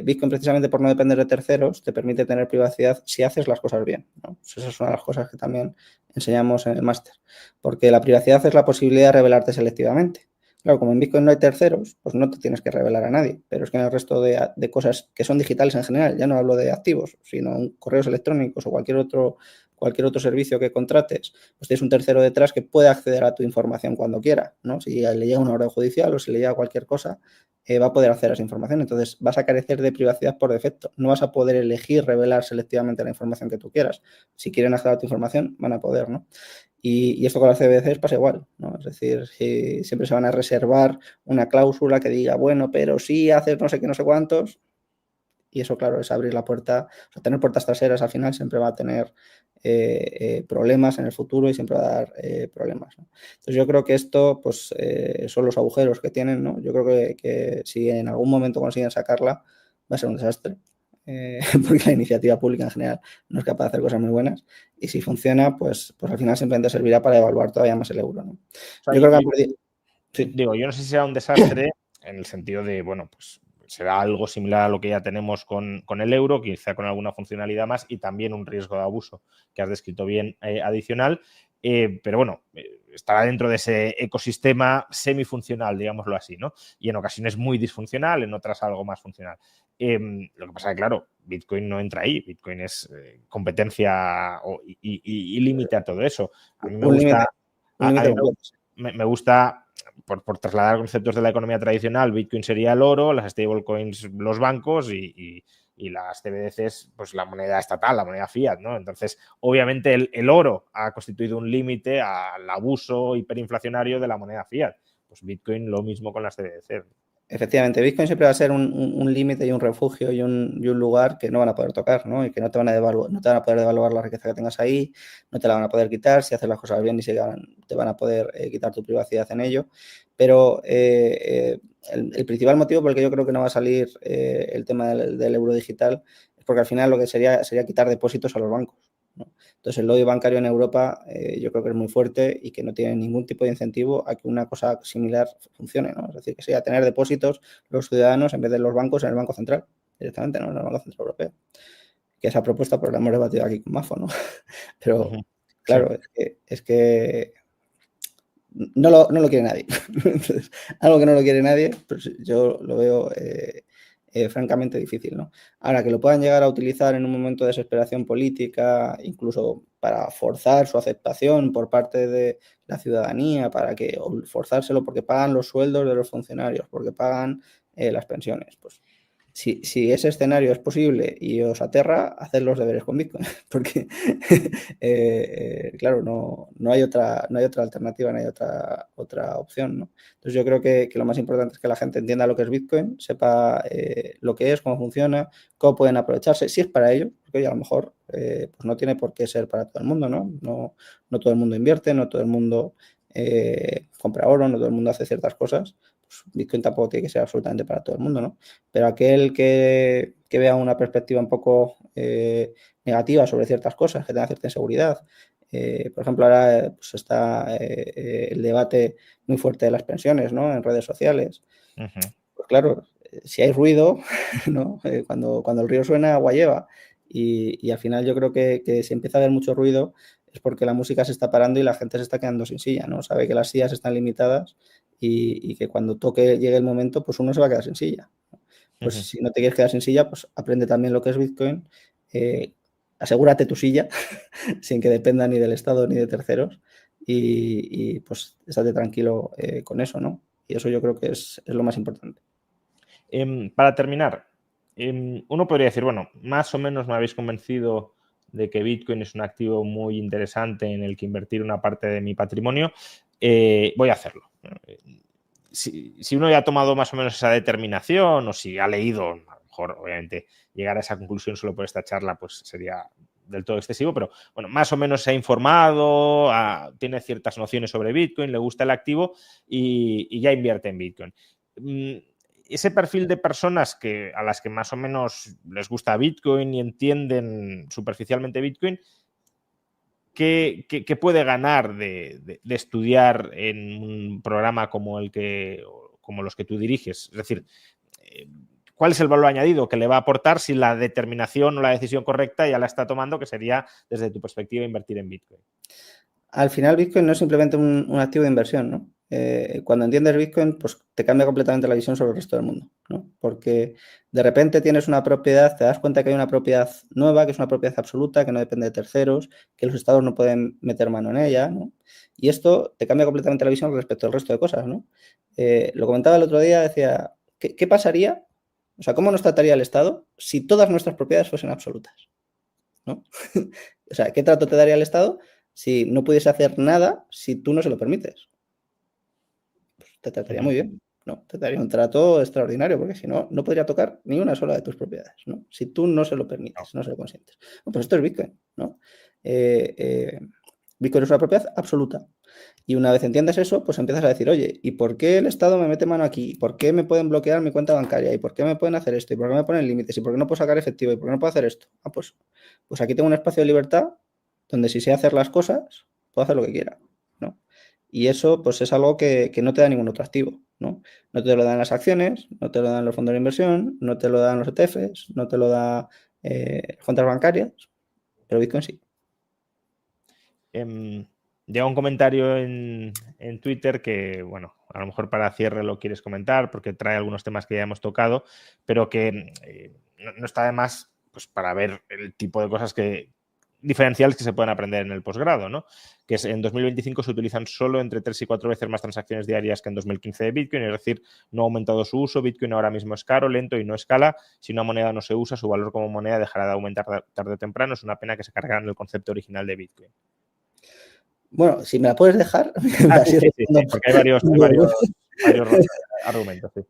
Bitcoin, precisamente por no depender de terceros, te permite tener privacidad si haces las cosas bien, ¿no? Pues esa es una de las cosas que también enseñamos en el máster, porque la privacidad es la posibilidad de revelarte selectivamente. Claro, como en Bitcoin no hay terceros, pues no te tienes que revelar a nadie, pero es que en el resto de cosas que son digitales en general, ya no hablo de activos, sino correos electrónicos o cualquier otro servicio que contrates, pues tienes un tercero detrás que puede acceder a tu información cuando quiera, ¿no? Si le llega una orden judicial o si le llega cualquier cosa, va a poder acceder a esa información. Entonces vas a carecer de privacidad por defecto. No vas a poder elegir revelar selectivamente la información que tú quieras. Si quieren acceder a tu información, van a poder, ¿no? Y esto con las CBDCs pasa igual, ¿no? Es decir, si siempre se van a reservar una cláusula que diga, bueno, pero si haces no sé qué, no sé cuántos, y eso, claro, es abrir la puerta, o sea, tener puertas traseras al final siempre va a tener problemas en el futuro y siempre va a dar problemas, ¿no? Entonces yo creo que esto pues son los agujeros que tienen, ¿no? Yo creo que si en algún momento consiguen sacarla va a ser un desastre, porque la iniciativa pública en general no es capaz de hacer cosas muy buenas y si funciona pues al final simplemente servirá para evaluar todavía más el euro, ¿no? O sea, yo creo que han perdido... Sí. Digo, yo no sé si será un desastre en el sentido de, bueno, pues será algo similar a lo que ya tenemos con el euro, quizá con alguna funcionalidad más y también un riesgo de abuso que has descrito bien adicional, pero bueno, estará dentro de ese ecosistema semifuncional, digámoslo así, ¿no? Y en ocasiones muy disfuncional, en otras algo más funcional. Lo que pasa es que, claro, Bitcoin no entra ahí, Bitcoin es competencia y límite a todo eso. A mí me gusta... Me gusta, por trasladar conceptos de la economía tradicional, Bitcoin sería el oro, las stablecoins los bancos y las CBDCs, pues la moneda estatal, la moneda fiat, ¿no? Entonces, obviamente el oro ha constituido un límite al abuso hiperinflacionario de la moneda fiat. Pues Bitcoin lo mismo con las CBDCs. Efectivamente, Bitcoin siempre va a ser un límite y un refugio y un lugar que no van a poder tocar, ¿no? Y que no te van a poder devaluar la riqueza que tengas ahí, no te la van a poder quitar si haces las cosas bien y te van a poder quitar tu privacidad en ello. Pero el principal motivo por el que yo creo que no va a salir el tema del euro digital es porque al final lo que sería quitar depósitos a los bancos, ¿no? Entonces, el lobby bancario en Europa yo creo que es muy fuerte y que no tiene ningún tipo de incentivo a que una cosa similar funcione, ¿no? Es decir, que sea tener depósitos los ciudadanos en vez de los bancos en el Banco Central, directamente, ¿no? En el Banco Central Europeo. Que esa propuesta pues la hemos debatido aquí con Mafo, ¿no? Pero, claro, sí. es que no lo quiere nadie. Entonces, algo que no lo quiere nadie, pues yo lo veo francamente difícil, ¿no? Ahora, que lo puedan llegar a utilizar en un momento de desesperación política, incluso para forzar su aceptación por parte de la ciudadanía, o forzárselo porque pagan los sueldos de los funcionarios, porque pagan las pensiones, pues si ese escenario es posible y os aterra, haced los deberes con Bitcoin, porque claro, no hay otra alternativa, no hay otra opción, ¿no? Entonces yo creo que lo más importante es que la gente entienda lo que es Bitcoin, sepa lo que es, cómo funciona, cómo pueden aprovecharse, si es para ello, porque oye, a lo mejor pues no tiene por qué ser para todo el mundo, ¿no? No todo el mundo invierte, no todo el mundo compra oro, no todo el mundo hace ciertas cosas. Bitcoin tampoco tiene que ser absolutamente para todo el mundo, ¿no? Pero aquel que vea una perspectiva un poco negativa sobre ciertas cosas, que tenga cierta inseguridad, Por ejemplo, ahora pues está el debate muy fuerte de las pensiones, ¿no? En redes sociales. Pues claro, si hay ruido, ¿no? Cuando el río suena, agua lleva. Y al final yo creo que si empieza a haber mucho ruido es porque la música se está parando y la gente se está quedando sin silla, ¿no? Sabe que las sillas están limitadas y que cuando llegue el momento, pues uno se va a quedar sin silla. Pues si no te quieres quedar sin silla, pues aprende también lo que es Bitcoin, asegúrate tu silla sin que dependa ni del Estado ni de terceros y pues estate tranquilo con eso, ¿no? Y eso yo creo que es lo más importante. Para terminar, uno podría decir, bueno, más o menos me habéis convencido de que Bitcoin es un activo muy interesante en el que invertir una parte de mi patrimonio, voy a hacerlo. Si uno ya ha tomado más o menos esa determinación o si ha leído, a lo mejor obviamente llegar a esa conclusión solo por esta charla pues sería del todo excesivo, pero bueno, más o menos se ha informado, tiene ciertas nociones sobre Bitcoin, le gusta el activo y ya invierte en Bitcoin. Ese perfil de personas a las que más o menos les gusta Bitcoin y entienden superficialmente Bitcoin, ¿qué puede ganar de estudiar en un programa como los que tú diriges? Es decir, ¿cuál es el valor añadido que le va a aportar si la determinación o la decisión correcta ya la está tomando, que sería, desde tu perspectiva, invertir en Bitcoin? Al final, Bitcoin no es simplemente un activo de inversión, ¿no? Cuando entiendes Bitcoin, pues te cambia completamente la visión sobre el resto del mundo, ¿no? Porque de repente tienes una propiedad, te das cuenta que hay una propiedad nueva, que es una propiedad absoluta, que no depende de terceros, que los estados no pueden meter mano en ella, ¿no? Y esto te cambia completamente la visión respecto al resto de cosas, ¿no? Lo comentaba el otro día, decía, ¿qué pasaría? O sea, ¿cómo nos trataría el Estado si todas nuestras propiedades fuesen absolutas? ¿No? O sea, ¿qué trato te daría el Estado si no pudiese hacer nada si tú no se lo permites? Pues te trataría muy bien, ¿no? Te daría un trato extraordinario, porque si no, no podría tocar ni una sola de tus propiedades, ¿no? Si tú no se lo permites, no se lo consientes. Bueno, pues esto es Bitcoin, ¿no? Bitcoin es una propiedad absoluta. Y una vez entiendes eso, pues empiezas a decir, oye, ¿y por qué el Estado me mete mano aquí? ¿Por qué me pueden bloquear mi cuenta bancaria? ¿Y por qué me pueden hacer esto? ¿Y por qué me ponen límites? ¿Y por qué no puedo sacar efectivo? ¿Y por qué no puedo hacer esto? Ah, pues aquí tengo un espacio de libertad donde si sé hacer las cosas, puedo hacer lo que quiera, ¿no? Y eso, pues es algo que no te da ningún otro activo, ¿no? No te lo dan las acciones, no te lo dan los fondos de inversión, no te lo dan los ETFs, no te lo da cuentas bancarias, pero Bitcoin sí. Llega un comentario en Twitter que, bueno, a lo mejor para cierre lo quieres comentar porque trae algunos temas que ya hemos tocado, pero que no está de más pues, para ver el tipo de cosas diferenciales que se pueden aprender en el posgrado, ¿no? Que en 2025 se utilizan solo entre 3 y 4 veces más transacciones diarias que en 2015 de Bitcoin, es decir, no ha aumentado su uso, Bitcoin ahora mismo es caro, lento y no escala. Si una moneda no se usa, su valor como moneda dejará de aumentar tarde o temprano. Es una pena que se cargaran el concepto original de Bitcoin. Bueno, si me la puedes dejar. Sí, porque hay varios argumentos. Sí.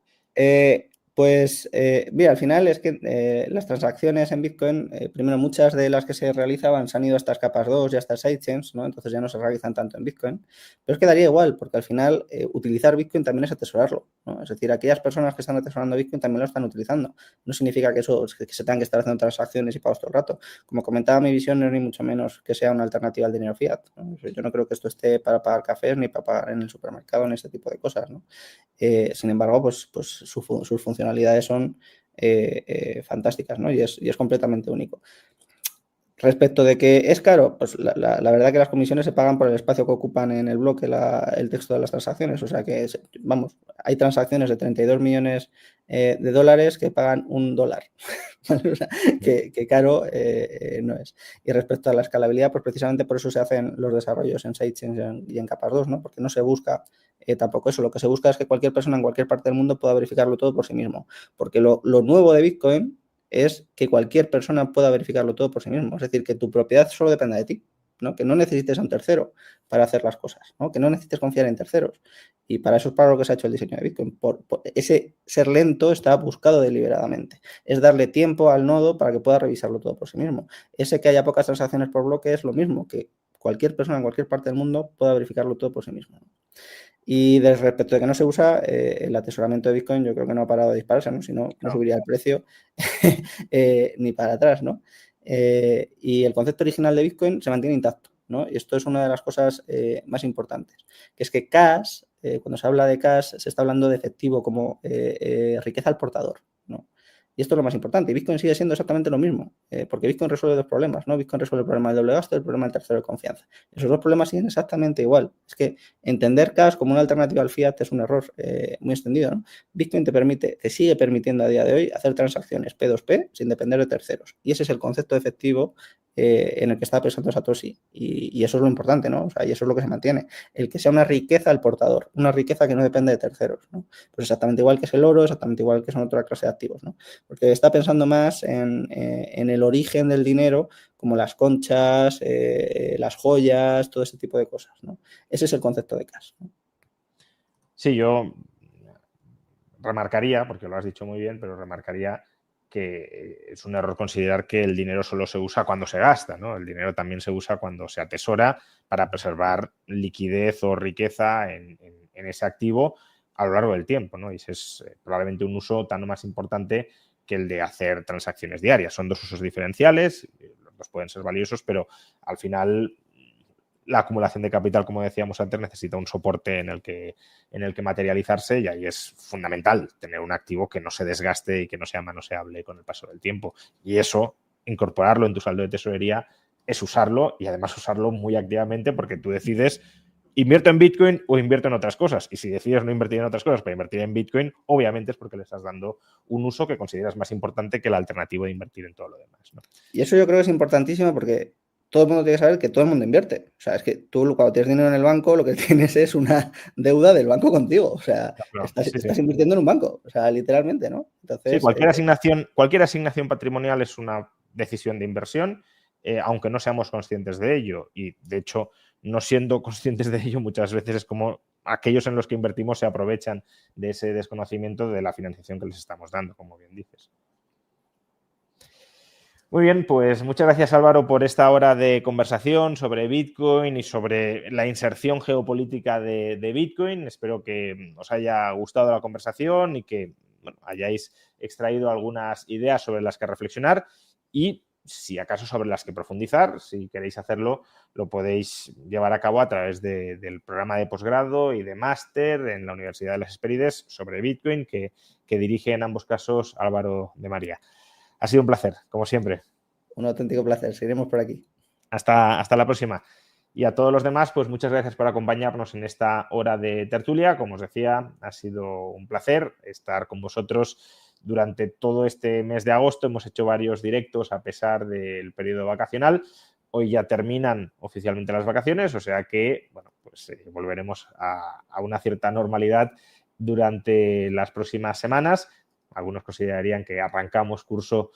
Mira, al final es que las transacciones en Bitcoin, primero muchas de las que se realizaban se han ido a estas capas 2 y a estas sidechains, ¿no? Entonces ya no se realizan tanto en Bitcoin, pero es que daría igual, porque al final utilizar Bitcoin también es atesorarlo, ¿no? Es decir, aquellas personas que están atesorando Bitcoin también lo están utilizando. No significa que se tengan que estar haciendo transacciones y pagos todo el rato. Como comentaba, mi visión no es ni mucho menos que sea una alternativa al dinero fiat, ¿no? Yo no creo que esto esté para pagar cafés ni para pagar en el supermercado ni este tipo de cosas, ¿no? Sin embargo, pues sus funcionalidades son fantásticas, ¿no? Y es completamente único. Respecto de que es caro, pues la verdad que las comisiones se pagan por el espacio que ocupan en el bloque el texto de las transacciones. O sea que, vamos, hay transacciones de 32 millones de dólares que pagan $1. O sea, que caro no es. Y respecto a la escalabilidad, pues precisamente por eso se hacen los desarrollos en sidechains y en capas 2, ¿no? Porque no se busca tampoco eso. Lo que se busca es que cualquier persona en cualquier parte del mundo pueda verificarlo todo por sí mismo. Porque lo nuevo de Bitcoin es que cualquier persona pueda verificarlo todo por sí mismo. Es decir, que tu propiedad solo dependa de ti, ¿no? Que no necesites a un tercero para hacer las cosas, ¿no? Que no necesites confiar en terceros. Y para eso es para lo que se ha hecho el diseño de Bitcoin. Ese ser lento está buscado deliberadamente. Es darle tiempo al nodo para que pueda revisarlo todo por sí mismo. Ese que haya pocas transacciones por bloque es lo mismo, que cualquier persona en cualquier parte del mundo pueda verificarlo todo por sí mismo. Y respecto de que no se usa, el atesoramiento de Bitcoin yo creo que no ha parado de dispararse, ¿no? Si no, no subiría el precio ni para atrás, ¿no? Y el concepto original de Bitcoin se mantiene intacto, ¿no? Y esto es una de las cosas más importantes, que es que cash, cuando se habla de cash, se está hablando de efectivo como riqueza al portador, ¿no? Y esto es lo más importante. Y Bitcoin sigue siendo exactamente lo mismo, porque Bitcoin resuelve dos problemas, ¿no? Bitcoin resuelve el problema del doble gasto y el problema del tercero de confianza. Esos dos problemas siguen exactamente igual. Es que entender cash como una alternativa al fiat es un error muy extendido, ¿no? Bitcoin te sigue permitiendo a día de hoy hacer transacciones P2P sin depender de terceros. Y ese es el concepto de efectivo en el que está pensando Satoshi. Y eso es lo importante, ¿no? O sea, y eso es lo que se mantiene. El que sea una riqueza al portador, una riqueza que no depende de terceros, ¿no? Pues exactamente igual que es el oro, exactamente igual que son otra clase de activos, ¿no? Porque está pensando más en el origen del dinero, como las conchas, las joyas, todo ese tipo de cosas, ¿no? Ese es el concepto de cash, ¿no? Sí, yo remarcaría, porque lo has dicho muy bien, pero remarcaría que es un error considerar que el dinero solo se usa cuando se gasta, ¿no? El dinero también se usa cuando se atesora para preservar liquidez o riqueza en ese activo a lo largo del tiempo, ¿no? Y ese es probablemente un uso tan o más importante que el de hacer transacciones diarias. Son dos usos diferenciales, los dos pueden ser valiosos, pero al final la acumulación de capital, como decíamos antes, necesita un soporte en el que materializarse, y ahí es fundamental tener un activo que no se desgaste y que no sea manoseable con el paso del tiempo. Y eso, incorporarlo en tu saldo de tesorería, es usarlo, y además usarlo muy activamente, porque tú decides: ¿invierto en Bitcoin o invierto en otras cosas? Y si decides no invertir en otras cosas para invertir en Bitcoin, obviamente es porque le estás dando un uso que consideras más importante que la alternativa de invertir en todo lo demás, ¿no? Y eso yo creo que es importantísimo, porque todo el mundo tiene que saber que todo el mundo invierte. O sea, es que tú cuando tienes dinero en el banco, lo que tienes es una deuda del banco contigo. O sea, Claro, sí, estás sí. invirtiendo en un banco. O sea, literalmente, ¿no? Sí, Entonces, cualquier asignación patrimonial es una decisión de inversión, aunque no seamos conscientes de ello. Y, de hecho, no siendo conscientes de ello, muchas veces es como aquellos en los que invertimos se aprovechan de ese desconocimiento de la financiación que les estamos dando, como bien dices. Muy bien, pues muchas gracias, Álvaro, por esta hora de conversación sobre Bitcoin y sobre la inserción geopolítica de Bitcoin. Espero que os haya gustado la conversación y que, bueno, hayáis extraído algunas ideas sobre las que reflexionar, y si acaso sobre las que profundizar. Si queréis hacerlo, lo podéis llevar a cabo a través del programa de posgrado y de máster en la Universidad de las Hespérides sobre Bitcoin que dirige en ambos casos Álvaro de María. Ha sido un placer, como siempre. un auténtico placer. Seguiremos por aquí. Hasta la próxima. Y a todos los demás, pues muchas gracias por acompañarnos en esta hora de tertulia. Como os decía, ha sido un placer estar con vosotros durante todo este mes de agosto. Hemos hecho varios directos a pesar del periodo vacacional. Hoy ya terminan oficialmente las vacaciones, o sea que, bueno, pues volveremos a una cierta normalidad durante las próximas semanas. Algunos considerarían que arrancamos curso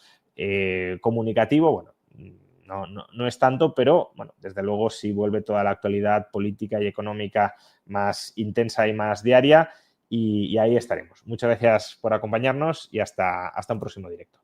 comunicativo. Bueno, no es tanto, pero bueno, desde luego sí vuelve toda la actualidad política y económica más intensa y más diaria, y ahí estaremos. Muchas gracias por acompañarnos y hasta un próximo directo.